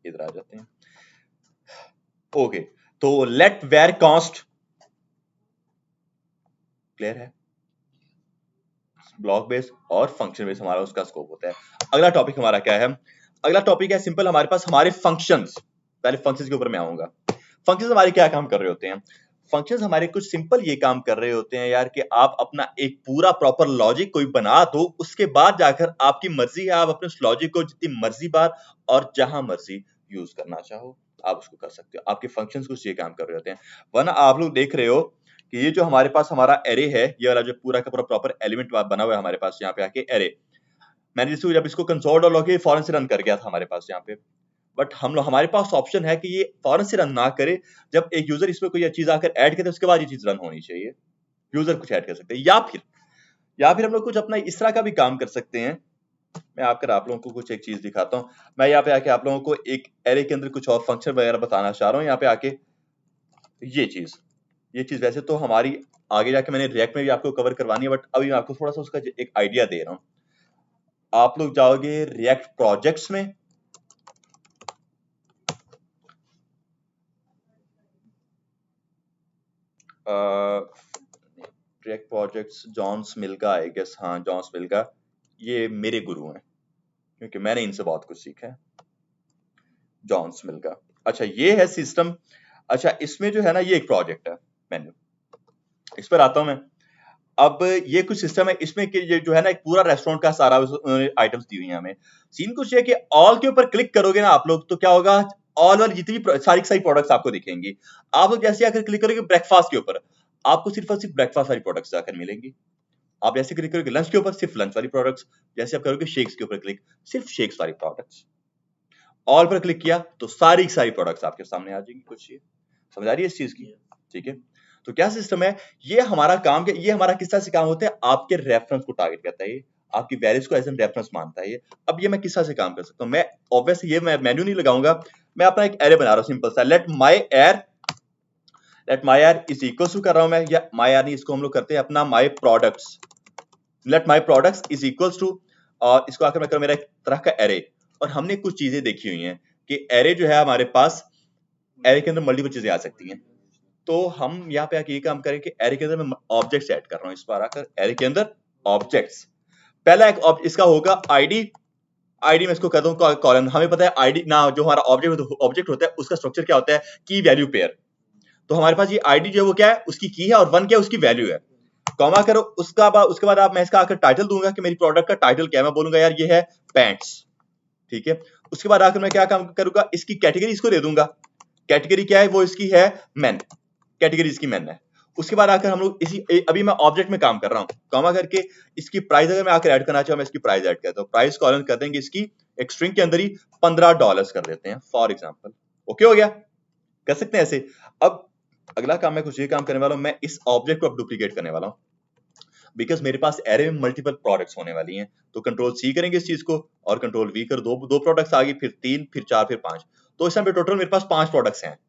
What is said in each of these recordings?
इधर आ जाते हैं। ओके, तो लेट वेयर कॉस्ट क्लियर है, ब्लॉक बेस्ड और फंक्शन बेस्ड हमारा उसका स्कोप होता है। अगला टॉपिक हमारा क्या है? अगला टॉपिक है सिंपल, हमारे पास हमारे फंक्शंस। पहले फंक्शंस के ऊपर मैं आऊंगा। फंक्शंस हमारे क्या काम कर रहे होते हैं? फंक्शंस हमारे कुछ सिंपल ये काम कर रहे होते हैं यार कि आप अपना एक पूरा प्रॉपर लॉजिक कोई बना दो, उसके बाद जाकर आपकी मर्जी है, आप अपने उस लॉजिक को जितनी मर्जी बार और जहां मर्जी यूज करना चाहो आप उसको कर सकते हो। आपके फंक्शंस कुछ ये काम कर रहे होते हैं। वरना आप लोग देख रहे हो कि ये जो हमारे पास हमारा एरे है, ये वाला जो पूरा का पूरा प्रॉपर एलिमेंट बना हुआ है हमारे पास यहाँ पे आके एरे, मैंने जिसको जब इसको कंसोल डॉट लॉग फौरन से रन कर गया था हमारे पास यहाँ पे। बट हम लोग, हमारे पास ऑप्शन है कि ये फौरन से रन ना करे, जब एक यूजर इसमें कोई चीज आकर ऐड करे उसके बाद ये चीज रन होनी चाहिए। यूजर कुछ ऐड कर सकते हैं, या फिर हम लोग कुछ अपना इस तरह का भी काम कर सकते हैं। मैं आप लोगों को कुछ एक चीज दिखाता हूँ। मैं यहाँ पे आके आप लोगों को एक एरे के अंदर कुछ और फंक्शन वगैरह बताना चाह रहा हूँ। यहाँ पे आके ये चीज वैसे तो हमारी आगे जाके मैंने रिएक्ट में भी आपको कवर करवानी है, बट अभी मैं आपको थोड़ा सा उसका एक आइडिया दे रहा हूँ। आप लोग जाओगे रिएक्ट प्रोजेक्ट्स में, रिएक्ट प्रोजेक्ट्स, जॉन्स मिल्गा, आई गेस, हाँ जॉन्स मिल्गा, ये मेरे गुरु हैं क्योंकि मैंने इनसे बहुत कुछ सीखा है। जॉन्स मिल्गा, अच्छा ये है सिस्टम। अच्छा इसमें जो है ना, ये एक प्रोजेक्ट है मेन्यू, इस पर आता हूं मैं। अब ये कुछ सिस्टम है इसमें कि ये जो है ना एक पूरा रेस्टोरेंट का सारा आइटम्स दी हुई है हमें। सीन कुछ है कि ऑल के ऊपर क्लिक करोगे ना आप लोग, तो क्या होगा, ऑल वाली जितनी भी सारी सारी प्रोडक्ट्स आपको दिखेंगी। आप लोग जैसे आकर क्लिक करोगे ब्रेकफास्ट के ऊपर, आपको सिर्फ और सिर्फ ब्रेकफास्ट वाली प्रोडक्ट्स जाकर मिलेंगी। आप जैसे क्लिक करोगे लंच के ऊपर, सिर्फ लंच वाली प्रोडक्ट्स। जैसे आप करोगे शेक्स के ऊपर क्लिक, सिर्फ शेक्स वाली प्रोडक्ट्स। ऑल पर क्लिक किया तो सारी की सारी प्रोडक्ट्स आपके सामने आ जाएंगी। कुछ ये समझ आ रही है इस चीज की? ठीक है, तो क्या सिस्टम है ये हमारा काम, ये हमारा किस तरह से काम होता है, आपके रेफरेंस को टारगेट करता है, ये आपकी वैल्यूज को एज एन रेफरेंस मानता है ये। अब ये मैं किस तरह से काम कर सकता हूँ, मैं ऑब्वियसली ये मैं मेन्यू नहीं लगाऊंगा, मैं अपना एक एरे बना रहा हूँ सिंपल सा। लेट माई एर इज इक्वल टू कर रहा हूं मैं, या माई एर नहीं, इसको हम लोग करते हैं अपना my products. Let my products is equal to, और इसको आकर मैं करूँ मेरा एक तरह का एरे। और हमने कुछ चीजें देखी हुई हैं कि एरे जो है हमारे पास, एरे के अंदर मल्टीपल चीजें आ सकती हैं। तो हम यहाँ पे आके ये काम करें कि एरे के अंदर मैं ऑब्जेक्ट्स ऐड कर रहा हूँ। इस बार आकर एरे के अंदर ऑब्जेक्ट्स, पहला एक इसका होगा आईडी। आईडी में इसको कर दूं कॉलम। हमें पता है आईडी ना, जो हमारा ऑब्जेक्ट होता है उसका स्ट्रक्चर क्या होता है, की वैल्यू पेयर। तो हमारे पास ये आईडी जो है वो क्या है, उसकी की है, और वन क्या है, उसकी वैल्यू है। कॉमा करो, उसके बाद आप, मैं इसका आकर टाइटल दूंगा कि मेरी प्रोडक्ट का टाइटल क्या है। मैं बोलूंगा यार ये है पैंट्स, ठीक है। उसके बाद आकर मैं क्या काम करूंगा, इसकी कैटेगरी इसको दे दूंगा। कैटेगरी क्या है, वो इसकी है मेन, कैटेगरी इसकी मेन है। उसके बाद आकर हम लोग अभी मैं ऑब्जेक्ट में काम कर रहा हूँ, कॉमा करके इसकी प्राइस अगर मैं आकर ऐड करना चाहूँ, मैं इसकी प्राइस ऐड करता हूँ। प्राइस कॉलन कर देंगे इसकी एक स्ट्रिंग के अंदर ही $15 कर देते हैं फॉर एग्जाम्पल। ओके हो गया, कर सकते हैं ऐसे। अब अगला काम मैं कुछ ये काम करने वाला हूँ, मैं इस ऑब्जेक्ट को अब डुप्लीकेट करने वाला हूँ, बिकॉज मेरे पास एरे में मल्टीपल प्रोडक्ट्स होने वाली हैं। तो कंट्रोल सी करेंगे इस चीज को, और कंट्रोल वी कर, दो प्रोडक्ट्स आ गई, फिर 3, फिर 4, फिर 5। तो इस टाइम पे टोटल मेरे पास 5 प्रोडक्ट्स हैं।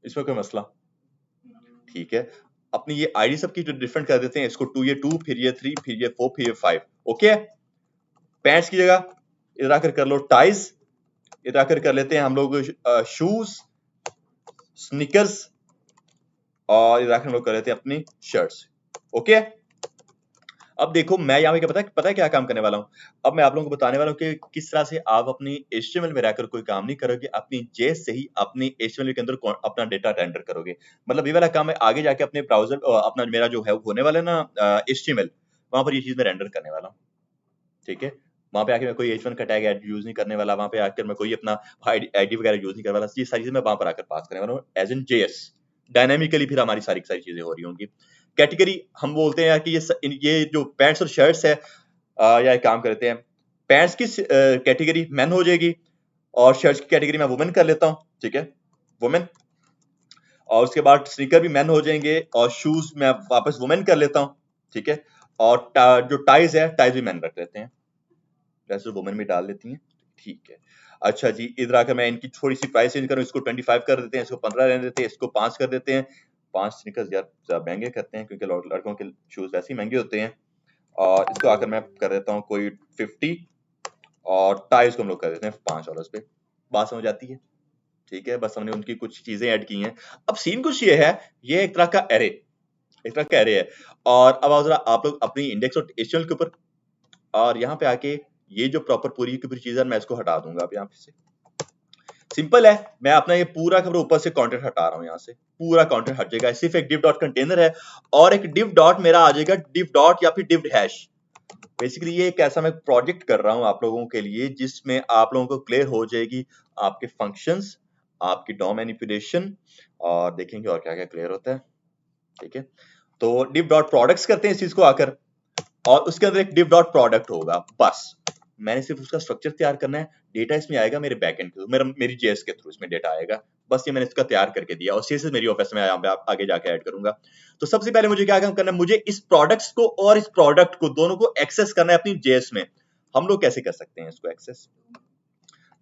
इसमें कोई मसला? ठीक है, अपनी ये आईडी सबकी जो डिफरेंट कर देते हैं, इसको 2 ये 2, फिर ये 3, फिर ये 4, फिर ये 5। ओके, पैंट्स की जगह इधर आकर कर लो टाइज, इधर आकर कर लेते हैं हम लोग शूज, स्निकर्स, और इधर आकर हम लोग कर लेते हैं अपनी शर्ट्स। ओके, अब देखो मैं यहाँ पे क्या पता है क्या काम करने वाला हूँ। अब मैं आप लोगों को बताने वाला हूँ कि किस तरह से आप अपनी HTML में रहकर कोई काम नहीं करोगे, अपनी JS से ही अपनी HTML के अंदर अपना डेटा रेंडर करोगे। मतलब ये वाला काम मैं आगे जाके अपने ब्राउजर, अपना मेरा जो है होने वाला है ना HTML, वहां पर ये चीज मैं रेंडर करने वाला हूँ। ठीक है, वहां पे आके मैं कोई H1 का टैग यूज नहीं करने वाला, वहां पे आकर मैं कोई अपना आईडी वगैरह यूज नहीं करने वाला। ये सारी चीजें मैं वहां पर आकर पास करने वाला हूँ एज एन JS। डायनामिकली फिर हमारी सारी चीजें हो रही होंगी। कैटेगरी हम बोलते हैं कि ये जो पैंट्स और शर्ट्स है, या एक काम करते हैं, पैंट्स की कैटेगरी मैन हो जाएगी, और शर्ट्स की कैटेगरी मैं वुमेन कर लेता हूँ। ठीक है, वुमेन, और उसके बाद स्नीकर भी मैन हो जाएंगे, और शूज मैं वापस वुमेन कर लेता हूँ। ठीक है, और जो टाइज है, टाइज भी मैन रख लेते हैं, वैसे वुमेन भी डाल लेती हैं। ठीक है, अच्छा जी, इधर आकर मैं इनकी थोड़ी सी प्राइस चेंज करूँ, इसको 25 कर देते हैं, इसको 15 रहने देते हैं, इसको 5 कर देते हैं। 5 स्नीकर्स यार ज्यादा महंगे करते हैं क्योंकि लड़कों के शूज वैसे ही महंगे होते हैं। और इसको आकर मैं कर देता हूँ कोई 50, और टाइज को हम लोग कर देते हैं $5 पे। बात समझ आती है? ठीक है, बस हमने उनकी कुछ चीजें ऐड की हैं। अब सीन कुछ ये है, ये एक तरह का एरे, एक तरह का एरे है। और अब आओ जरा आप लोग अपनी इंडेक्स और एचटीएमएल के ऊपर, और यहाँ पे आके ये जो प्रॉपर पूरी की पूरी चीज है मैं इसको हटा दूंगा अब यहाँ पे से। सिंपल है, मैं अपना ये पूरा का पूरा ऊपर से कंटेंट हटा रहा हूँ, यहाँ से पूरा कंटेंट हट जाएगा। सिर्फ एक div डॉट कंटेनर है और एक div डॉट मेरा आ जाएगा div डॉट या फिर div हैश। बेसिकली ये एक ऐसा मैं प्रोजेक्ट कर रहा हूँ आप लोगों के लिए जिसमें आप लोगों को क्लियर हो जाएगी आपके फंक्शंस, आपकी डॉम मैनिपुलेशन, और देखेंगे और क्या क्या क्लियर होता है। ठीक है, तो div डॉट प्रोडक्ट्स करते हैं इस चीज को आकर, और उसके अंदर एक div डॉट प्रोडक्ट होगा। बस मैंने सिर्फ उसका स्ट्रक्चर तैयार करना है, डेटा इसमें आएगा मेरे बैकएंड के थ्रू, मेरी जेएस के थ्रू इसमें डेटा आएगा। बस ये मैंने इसका तैयार करके दिया और सीएसएस मेरी ऑफिस में यहाँ पे आगे जाके ऐड करूंगा। तो सबसे पहले मुझे क्या काम करना है, मुझे इस प्रोडक्ट्स को और इस प्रोडक्ट को दोनों को एक्सेस करना है अपनी जेएस में। हम लोग कैसे कर सकते हैं इसको एक्सेस?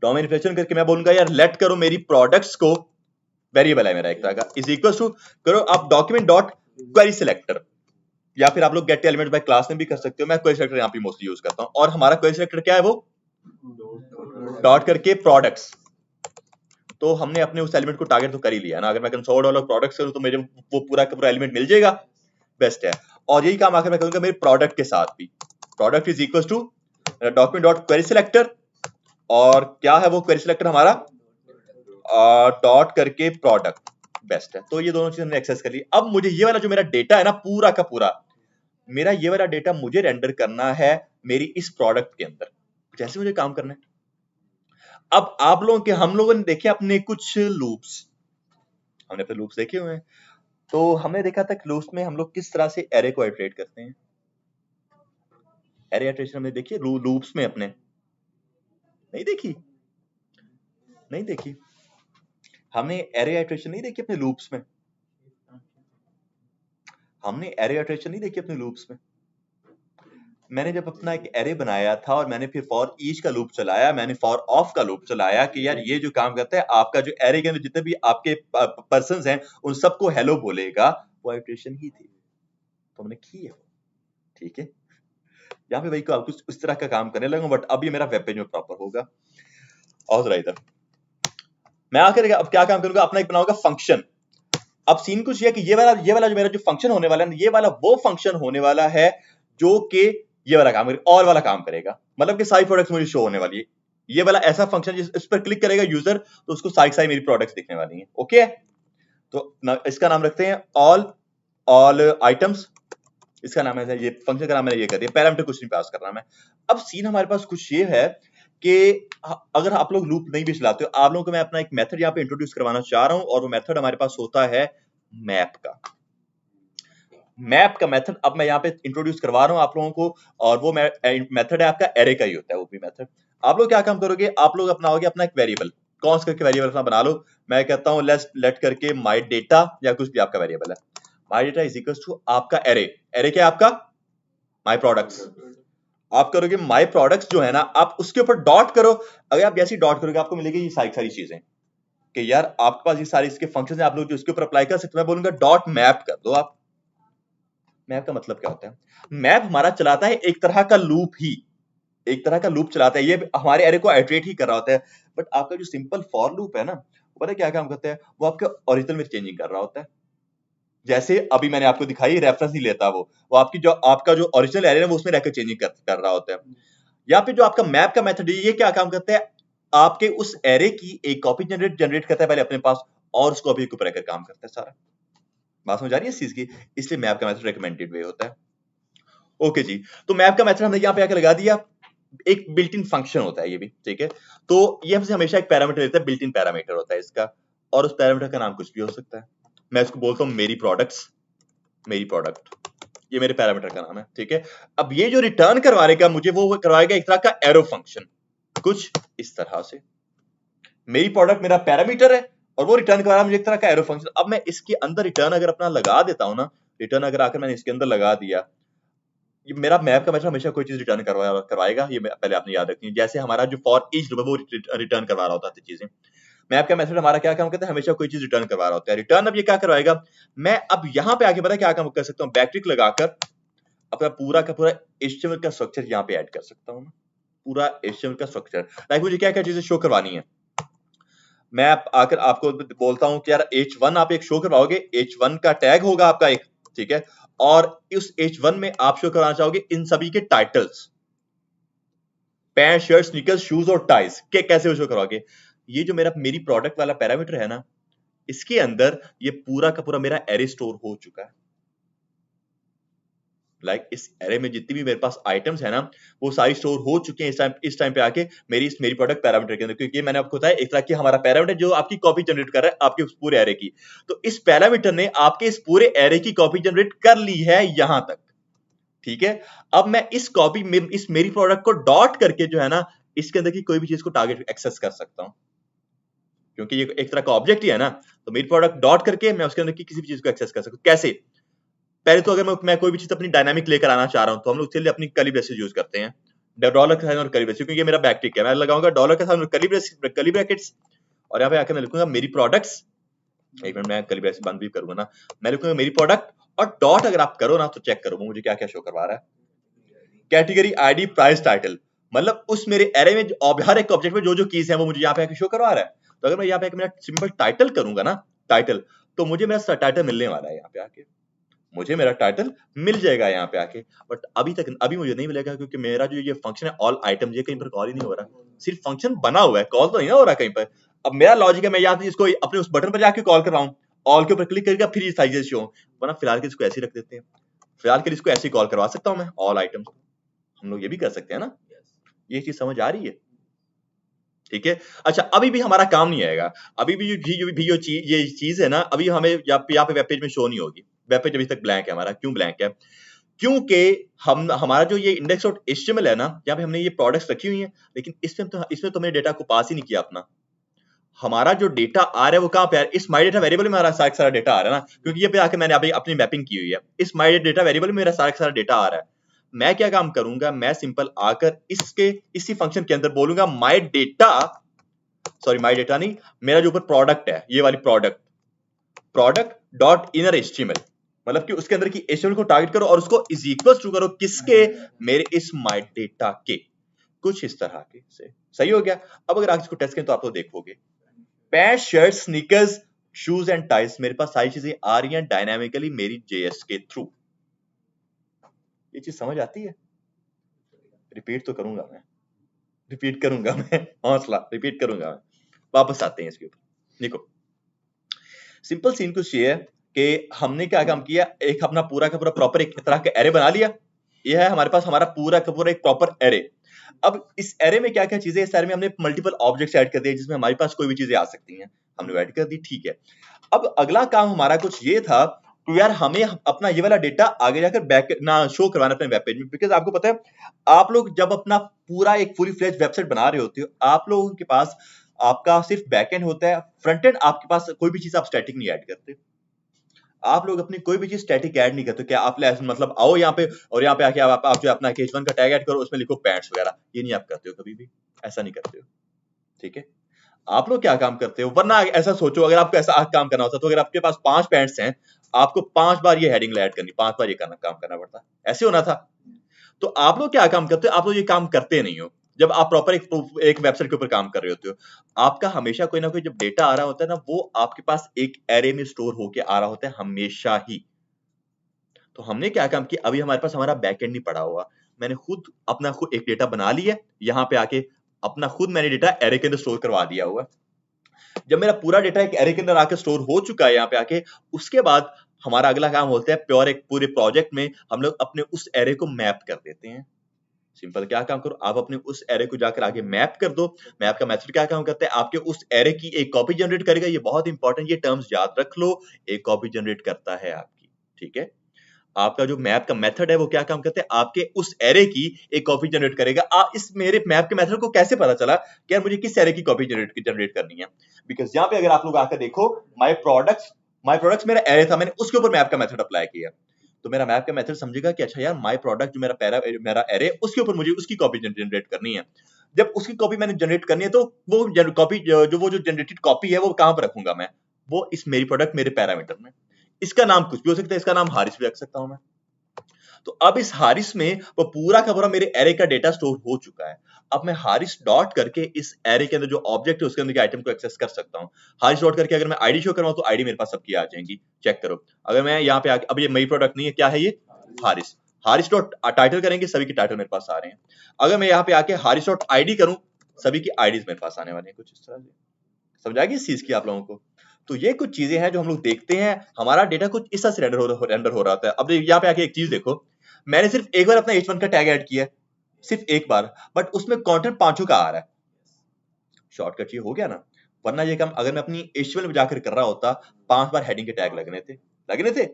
डॉम मैनिपुलेशन करके मैं बोलूंगा यार लेट करो मेरी प्रोडक्ट्स को, वेरिएबल है मेरा एक तरह का, इज इक्वल टू करो आप डॉक्यूमेंट डॉट क्वेरी सिलेक्टर, या फिर आप लोग गेट एलिमेंट बाय क्लास में भी कर सकते हो। मैं क्वेरी सिलेक्टर यहाँ पे मोस्टली यूज करता हूँ, और हमारा क्वेरी सिलेक्टर क्या है, वो डॉट करके प्रोडक्ट्स। तो हमने अपने उस एलिमेंट को टारगेट तो कर ही लिया ना। अगर मैं $100 प्रोडक्ट्स करूँ तो मेरे वो पूरा का पूरा एलिमेंट मिल जाएगा, बेस्ट है। और यही काम आकर मैं करूंगा मेरे प्रोडक्ट के साथ भी। Product is equal to document dot query selector, और क्या है वो क्वेरी सिलेक्टर हमारा, डॉट करके प्रोडक्ट, बेस्ट है। तो ये दोनों चीजें हमने एक्सेस कर ली। अब मुझे ये वाला जो मेरा डेटा है ना, पूरा का पूरा मेरा ये वाला डेटा मुझे रेंडर करना है मेरी इस प्रोडक्ट के अंदर। जैसे मुझे काम करना है, अब आप लोगों के, हम लोगों ने देखे अपने कुछ लूप्स, हमने अपने लूप्स देखे हुए हैं। तो हमने देखा था कि लूप्स में हम लोग किस तरह से एरे को इटरेट करते हैं। एरे इटरेशन हमने देखी लूप्स में अपने, नहीं देखी? नहीं देखी? हमने एरे इटरेशन नहीं देखी अपने लूप्स में? हमने एरे इटरेशन नहीं देखी अपने लूप्स में? मैंने जब अपना एक एरे बनाया था और मैंने फिर फॉर ईच का लूप चलाया, मैंने फॉर ऑफ का लूप चलाया कि यार ये जो काम करता है आपका जो एरे के अंदर जितने भी आपके पर्संस हैं उन सबको हेलो बोलेगा, वो इटरेशन ही थी, तो हमने की है। ठीक है, यहाँ पे भाई को कुछ इस तरह का काम करने लगा, बट अब ये मेरा वेब पेज में प्रॉपर होगा। और जरा इधर मैं आकर अब क्या काम करूंगा, अपना एक बनाऊंगा फंक्शन। अब सीन कुछ ये कि ये वाला जो मेरा जो फंक्शन होने वाला है, ये वाला वो फंक्शन होने वाला है जो कि ये वाला काम करेगा, ऑल वाला काम करेगा। मतलब कि सारी प्रोडक्ट्स मुझे शो होने वाली है। ये वाला ऐसा फंक्शन इस पर क्लिक करेगा यूजर तो उसको सारी मेरी प्रोडक्ट्स दिखने वाली हैं। ओके, तो इसका नाम रखते हैं ऑल आइटम्स। इसका नाम है, ये फंक्शन का नाम मैंने ये कर दिया, पैरामीटर कुछ नहीं पास कर रहा मैं। अब सीन हमारे पास कुछ ये है कि अगर आप लोग लूप नहीं भी चलाते हो, आप लोगों को मैं अपना एक मेथड यहाँ पे इंट्रोड्यूस करवाना चाह रहा हूँ, और वो मेथड हमारे पास होता है मैप का। मैप का मेथड अब मैं यहाँ पे इंट्रोड्यूस करवा रहा हूँ आप लोगों को, और वो मेथड है आपका एरे का ही होता है। वो भी मेथड आप लोग क्या काम करोगे, आप लोग अपनाओगे अपना एक वेरिएबल, कौन सा करके वेरिएबल अपना बना लो। मैं कहता हूँ लेट करके माई डेटा, या कुछ भी आपका वेरिएबल है। My data is equal to आपका एरे, एरे क्या है आपका, माई प्रोडक्ट्स। आप करोगे माई प्रोडक्ट्स जो है ना, आप उसके ऊपर डॉट करो। अगर आप जैसे डॉट करोगे आपको मिलेगी ये सारी चीजें कि यार आपके पास ये सारी इसके फंक्शंस हैं, आप लोग जो इसके ऊपर अप्लाई कर सकते हो। मैं बोलूंगा डॉट मैप कर दो आप। मैप का मतलब क्या होता है, मैप हमारा चलाता है एक तरह का लूप ही, एक तरह का लूप चलाता है, ये हमारे एरे को आइटरेट ही कर रहा होता है। बट आपका जो सिंपल फॉर लूप है ना, वो पता है क्या काम करता है, वो आपके ओरिजिनल में चेंजिंग कर रहा होता है। जैसे अभी मैंने आपको दिखाई, रेफरेंस नहीं लेता वो आपका जो ओरिजिनल एरे है वो उसमें रहकर चेंजिंग कर रहा होता है। या फिर जो आपका मैप का मेथड है, ये क्या काम करता है, आपके उस एरे की एक कॉपी जनरेट करता है पहले अपने पास, और उस कॉपी के ऊपर रहकर काम करता है सारा। बात समझ आ रही है इस चीज की? इसलिए मैप का मेथड रिकमेंडेड वे होता है। ओके जी, तो मैप का मेथड हमने यहाँ पे आके लगा दिया। एक बिल्ट इन फंक्शन होता है ये भी, ठीक है। तो ये हमसे हमेशा एक पैरामीटर लेता है, बिल्ट इन पैरामीटर होता है इसका, और उस पैरामीटर का नाम कुछ भी हो सकता है। मैं इसको बोलता हूँ मेरी प्रोडक्ट्स, मेरी प्रोडक्ट, ये मेरे पैरामीटर का नाम है, ठीक है। अब ये जो रिटर्न करवाएगा मुझे, वो करवाएगा एक तरह का एरो फंक्शन, कुछ इस तरह से। मेरी प्रोडक्ट मेरा पैरामीटर है और वो रिटर्न करवा रहा मुझे एक तरह का एरो फंक्शन। अब मैं इसके अंदर रिटर्न अगर अपना लगा देता हूं ना, रिटर्न अगर आकर मैंने इसके अंदर लगा दिया, ये मेरा मैप का मेथड हमेशा कोई चीज रिटर्न करवाएगा। ये पहले आपने याद रखनी है। जैसे हमारा जो फॉर ईच लूप है वो रिटर्न करवा रहा होता है चीजें, मैप का मेथड हमारा क्या काम करता है, हमेशा कोई चीज रिटर्न करवा रहा होता है। रिटर्न अब ये क्या करवाएगा, मैं अब यहाँ पे आके पता क्या काम कर सकता हूँ, बैकटिक लगाकर अपना पूरा का पूरा एचटीएमएल का स्ट्रक्चर यहाँ पे ऐड कर सकता हूँ। पूरा एचटीएमएल का स्ट्रक्चर, लाइक मुझे क्या क्या चीजें शो करवानी है, मैं आकर आपको बोलता हूं कि यार H1 आप एक शो करवाओगे, H1 का टैग होगा आपका एक, ठीक है, और उस H1 में आप शो करवाना चाहोगे इन सभी के titles, pant, shirt, sneakers, shoes और टाइज के कैसे शो करवाओगे? ये जो मेरी प्रोडक्ट वाला पैरामीटर है ना, इसके अंदर ये पूरा का पूरा मेरा एरे स्टोर हो चुका है। इस एरे में जितनी भी मेरे पास आइटम्स है ना, वो सारी स्टोर हो चुके हैं इस टाइम पे आके मेरी प्रोडक्ट पैरामीटर के अंदर, क्योंकि मैंने आपको बताया एक तरह की हमारा पैरामीटर जो आपकी कॉपी जनरेट कर रहा है आपके उस पूरे एरे की। तो इस पैरामीटर ने आपके इस पूरे एरे की कॉपी जनरेट कर ली है यहां तक, ठीक है। अब मैं इस कॉपी में इस मेरी प्रोडक्ट को डॉट करके जो है ना, इसके अंदर की कोई भी चीज को टारगेट एक्सेस कर सकता हूं, क्योंकि ये एक तरह का ऑब्जेक्ट ही है ना। तो मेरी प्रोडक्ट डॉट करके मैं उसके अंदर की किसी भी चीज को एक्सेस कर सकता हूं। कैसे? पहले तो अगर मैं कोई भी चीज अपनी डायनामिक लेकर आना चाह रहा हूं, तो हम लोग उसके लिए अपनी कर्ली ब्रेसेस यूज करते हैं, डॉलर का साइन और कर्ली ब्रेसेस, क्योंकि ये मेरा बैकटिक है। मैं लगाऊंगा डॉलर का साइन और कर्ली ब्रैकेट्स, और यहाँ पे आकर मैं लिखूंगा मेरी प्रोडक्ट्स। एक मिनट, मैं कर्ली ब्रैकेट बंद भी करूंगा ना, मैं लिखूंगा मेरी प्रोडक्ट, और डॉट अगर आप करो ना तो चेक करो वो मुझे क्या क्या शो करवा रहा है। कैटेगरी, आईडी, प्राइस, टाइटल, मतलब उस मेरे एरे में हर एक ऑब्जेक्ट में जो जो कीज है वो मुझे यहाँ पे आके शो करवा रहा है। तो अगर मैं यहाँ पे मेरा सिंपल टाइटल करूंगा ना, टाइटल, तो मुझे मेरा टाइटल मिलने वाला है यहाँ पे आके, मुझे मेरा टाइटल मिल जाएगा यहाँ पे आके। बट अभी मुझे नहीं मिलेगा, क्योंकि मेरा जो ये फंक्शन है ऑल आइटम, ये कहीं पर कॉल ही नहीं हो रहा, सिर्फ फंक्शन बना हुआ है, कॉल तो नहीं ना हो रहा कहीं पर। अब मेरा लॉजिक है मैं या तो इसको अपने उस बटन पर जाके कॉल कर रहा हूँ, ऑल के ऊपर क्लिक करके फिर ये साइजेस शो, वरना फिलहाल के इसको ऐसे ही रख देते हैं। फिलहाल के इसको ऐसे ही कॉल करवा सकता हूँ मैं ऑल आइटम्स, हम लोग ये भी कर सकते हैं ना। ये चीज समझ आ रही है? ठीक है। अच्छा, अभी भी हमारा काम नहीं आएगा, अभी भी ये चीज है ना, अभी हमें यहाँ पे वेब पेज में शो नहीं होगी। वेब पेज अभी तक ब्लैंक है हमारा। क्यों ब्लैंक है? क्योंकि हमारा जो ये index.html है ना, यहाँ पे हमने ये प्रोडक्ट्स रखी हुई हैं, लेकिन इसमें तो हमने डेटा को पास ही नहीं किया अपना। हमारा जो डेटा आ रहा है वो कहाँ पे आ रहा है? इस माई डेटा वेरिएबल में हमारा सारा डेटा आ रहा है ना, क्योंकि ये पे आके मैंने अभी अपनी मैपिंग की हुई है। इस माई डेटा वेरिएबल में मेरा सारा डेटा आ रहा है। मैं क्या काम करूंगा, मैं सिंपल आकर इसी फंक्शन के अंदर बोलूंगा माई डेटा नहीं, मेरा जो ऊपर प्रोडक्ट है, ये वाली प्रोडक्ट डॉट इनर एचटीएमएल, मतलब कि उसके अंदर की एचटीएमएल को टारगेट करो और उसको इज इक्वल टू करो किसके? मेरे इस माई डेटा के। कुछ इस तरह के से सही हो गया। अब अगर आप इसको टेस्ट करें तो आप तो देखोगे pant, shirt, sneakers, shoes and ties, मेरे पास सारी चीजें आ रही हैं डायनामिकली मेरी जेएस के थ्रू। ये चीज समझ आती है? रिपीट तो करूंगा मैं, हौसला, रिपीट करूंगा मैं। वापस आते हैं इसके ऊपर। देखो, सिंपल सीन कुछ ये है कि हमने क्या काम किया, एक अपना पूरा का पूरा प्रॉपर एक तरह का एरे बना लिया। ये है हमारे पास हमारा पूरा का पूरा एक प्रॉपर एरे। अब इस एरे में क्या क्या चीजें, इस एरे में हमने मल्टीपल ऑब्जेक्ट्स ऐड कर दिए जिसमें हमारे पास कोई भी चीजें आ सकती हैं, हमने ऐड कर दी, ठीक है। अब अगला काम हमारा कुछ ये था कि यार हमें अपना ये वाला डेटा आगे जाकर बैक ना शो करवाना अपने वेब पेज में, बिकॉज आपको पता है आप लोग जब अपना पूरा एक फुली फ्लेज वेबसाइट बना रहे होते हो, आप लोगों के पास आपका सिर्फ बैकएंड होता है, फ्रंट एंड आपके पास कोई भी चीज आप स्टैटिक नहीं ऐड करते। आप लोग अपनी कोई भी चीज स्टैटिक ऐड नहीं करते। क्या आप मतलब आओ यहाँ पे और यहाँ पे आके आप जो अपना H1 का टैग ऐड करो, उसमें लिखो पैंट्स वगैरह, ये नहीं आप करते हो कभी भी, ऐसा नहीं करते हो, ठीक है। आप लोग क्या काम करते हो, वरना ऐसा सोचो अगर आपको ऐसा काम करना होता तो अगर आपके पास 5 पैंट्स हैं, आपको 5 बार ये हेडिंग ऐड करनी, 5 बार ये काम करना पड़ता, ऐसे होना था। तो आप लोग क्या काम करते हो, आप लोग ये काम करते नहीं हो। जब आप प्रॉपर एक वेबसाइट के ऊपर काम कर रहे होते हो, आपका हमेशा कोई ना कोई जब डेटा आ रहा होता है ना, वो आपके पास एक एरे में स्टोर होके आ रहा होता है हमेशा ही। तो हमने क्या काम किया, अभी हमारे पास हमारा बैकएंड नहीं पड़ा हुआ, मैंने खुद एक डेटा बना लिया, यहाँ पे आके अपना खुद मैंने डेटा एरे के अंदर स्टोर करवा दिया हुआ। जब मेरा पूरा डेटा एक एरे के अंदर आके स्टोर हो चुका है यहाँ पे आके, उसके बाद हमारा अगला काम होता है प्योर एक पूरे प्रोजेक्ट में हम लोग अपने उस एरे को मैप कर देते हैं। सिंपल क्या काम करो, आप अपने उस एरे को जाकर आगे मैप कर दो। मैप का मेथड क्या काम करता है, आपके उस एरे की एक कॉपी जनरेट करेगा। ये बहुत इंपॉर्टेंट, ये टर्म्स याद रख लो, एक कॉपी जनरेट करता है आपकी, ठीक है। आपका जो मैप का मेथड है वो क्या काम करता है, आपके उस एरे की एक कॉपी जनरेट करेगा। आप इस मेरे मैप के मेथड को कैसे पता चला कि यार मुझे किस एरे की कॉपी जनरेट करनी है? बिकॉज यहाँ पे अगर आप लोग आकर देखो, माई प्रोडक्ट्स मेरा एरे था, मैंने उसके ऊपर मैप का मेथड अप्लाई किया, तो मेरा मैप का मेथड समझेगा कि अच्छा यार माई प्रोडक्ट जो मेरा एरे, उसके ऊपर मुझे उसकी कॉपी जनरेट करनी है। जब उसकी कॉपी मैंने जनरेट करनी है तो वो जो जनरेटेड कॉपी है वो कहां पर रखूंगा मैं? वो इस मेरी प्रोडक्ट मेरे पैरामीटर में। इसका नाम कुछ भी हो सकता है, इसका नाम हारिस भी रख सकता हूं मैं। तो अब इस हारिस में वो पूरा का पूरा मेरे एरे का डेटा स्टोर हो चुका है। अब मैं हारिस डॉट करके इस एरे के अंदर जो ऑब्जेक्ट है उसके अंदर के आइटम को एक्सेस कर सकता हूँ। हारिस डॉट करके अगर मैं आईडी शो करवाऊँ तो आईडी मेरे पास सबकी आ जाएंगी। चेक करो, अगर मैं यहाँ पे आके, अब ये मई प्रोडक्ट नहीं है, क्या है ये, हारिस। हारिस डॉट टाइटल करेंगे, सभी के टाइटल मेरे पास आ रहे हैं। अगर मैं यहाँ पे आके हारिस डॉट आईडी करूँ, सभी की आईडीज मेरे पास आने वाली है। कुछ इस तरह से समझ आ गई इस चीज की आप लोगों को। तो ये कुछ चीजें हैं जो हम लोग देखते हैं, हमारा डेटा कुछ इस तरह से रेंडर हो रहा है। अब यहाँ पे आके एक चीज देखो, मैंने सिर्फ एक बार अपना H1 का टैग ऐड किया है, सिर्फ एक बार, बट उसमें कंटेंट पांचों का आ रहा है। शॉर्टकट ये हो गया ना, वरना ये काम अगर मैं अपनी HTML में जाकर कर रहा होता, 5 बार हेडिंग के टैग लगने थे।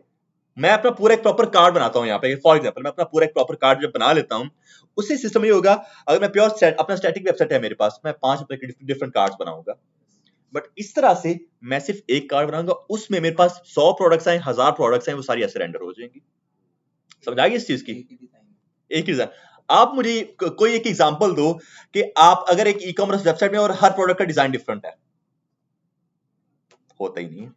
मैं अपना पूरा एक प्रॉपर कार्ड बनाता हूं। यहाँ पे फॉर एग्जांपल मैं अपना पूरा एक प्रॉपर कार्ड जब बना लेता हूं, उससे सिस्टम ये होगा, अगर मैं प्योर अपना स्टैटिक वेबसाइट है मेरे पास, मैं 5 डिफरेंट कार्ड्स बनाऊंगा। बट इस तरह से मैं सिर्फ एक कार्ड बनाऊंगा, उसमें मेरे पास 100 प्रोडक्ट्स आए, 1000 प्रोडक्ट्स आए, वो सारी ऐसे रेंडर हो जाएंगी। समझ आ गई इस चीज की? एक ही डिजाइन। आप मुझे कोई एक एग्जांपल दो कि आप अगर एक ई कॉमर्स वेबसाइट में और हर प्रोडक्ट का डिजाइन डिफरेंट है, होता ही नहीं है।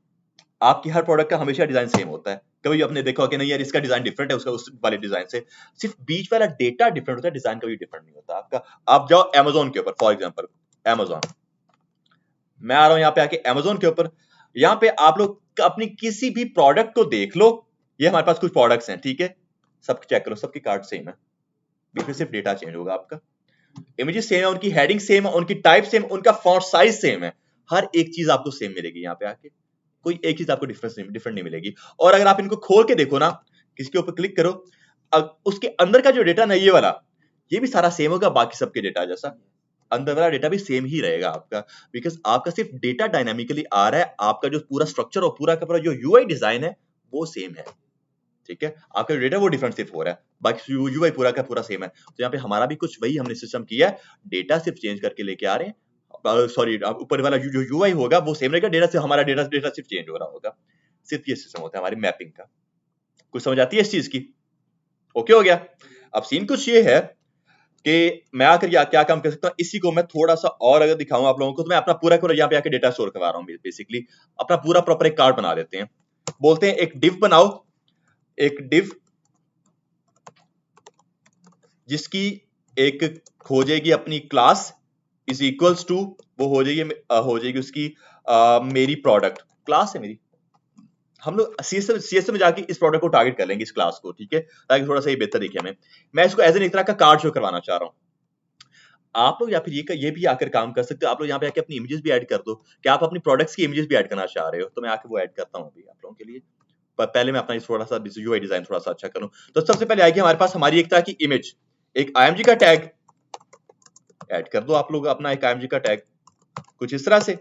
आपकी हर प्रोडक्ट का हमेशा डिजाइन सेम होता है। कभी आपने देखा कि नहीं यार इसका डिजाइन डिफरेंट है उसका उस वाले डिजाइन से, सिर्फ बीच वाला डेटा डिफरेंट होता है, डिजाइन कभी डिफरेंट नहीं होता आपका। आप जाओ Amazon के ऊपर, फॉर एग्जांपल Amazon, मैं आ रहा हूं यहाँ पे आके Amazon के ऊपर, यहाँ पे आप लोग अपनी किसी भी प्रोडक्ट को देख लो। ये हमारे पास कुछ प्रोडक्ट्स हैं, ठीक है, सब चेक करो, सबकी कार्ड सेम है, बीच में सिर्फ डेटा चेंज होगा। आपका इमेजेस सेम है, उनकी हेडिंग सेम है, उनकी टाइप सेम, उनका फॉन्ट साइज सेम है, हर एक चीज आपको सेम मिलेगी यहाँ पे आके, कोई एक चीज आपको डिफरेंट नहीं मिलेगी। और अगर आप इनको खोल के देखो ना, किसी के ऊपर क्लिक करो, उसके अंदर का जो डेटा ना ये वाला, ये भी सारा सेम होगा बाकी सबके डेटा जैसा, अंदर वाला डेटा भी सेम ही रहेगा आपका, बिकॉज आपका सिर्फ डेटा डायनामिकली आ रहा है, आपका जो पूरा स्ट्रक्चर और पूरा का पूरा जो यूआई डिजाइन है वो सेम है। ठीक है, आपका जो डेटा वो डिफरेंट सिर्फ हो रहा है, बाकी यूआई पूरा का पूरा सेम है। तो यहाँ पे हमारा भी कुछ वही हमने सिस्टम किया है, डेटा सिर्फ चेंज करके लेके आ रहे हैं। सॉरी, ऊपर वाला जो यूआई होगा वो सेम रहेगा, डेटा से हमारा डेटा सिर्फ चेंज हो रहा होगा। सिर्फ ये सिस्टम होता है हमारी मैपिंग का। कुछ समझ आती है इस चीज की? ओके हो गया। अब सीन कुछ ये है कि मैं आकर क्या काम कर सकता हूँ, इसी को मैं थोड़ा सा और अगर दिखाऊं आप लोगों को, तो मैं अपना पूरा यहाँ पे आके डेटा स्टोर करवा रहा हूँ। बेसिकली अपना पूरा प्रॉपर एक कार्ड बना देते हैं, बोलते हैं एक डिव बनाओ, एक डिव जिसकी एक हो जाएगी अपनी क्लास इज इक्वल्स टू, वो हो जाएगी उसकी मेरी प्रोडक्ट क्लास है मेरी। हम लोग सीएसएस में जाके इस प्रोडक्ट को टारगेट कर लेंगे, इस क्लास को, ठीक है, ताकि थोड़ा सा ये बेहतर दिखे हमें। मैं इसको एज एन एक तरह का कार्ड शो करवाना चाह रहा हूँ। आप लोग या फिर ये भी आकर काम कर सकते हो, आप लोग यहाँ पे आके अपनी इमेजेस भी ऐड कर दो, कि आप अपनी प्रोडक्ट्स की इमेजेस भी ऐड करना चाह रहे हो, तो मैं आके वो ऐड करता हूँ अभी आप लोगों के लिए। पर पहले मैं अपना इस थोड़ा सा यूआई डिजाइन थोड़ा सा अच्छा करूँ। तो सबसे पहले आएगी हमारे पास हमारी एक तरह की इमेज, एक IMG का टैग ऐड कर दो आप लोग, अपना एक IMG का टैग कुछ इस तरह से।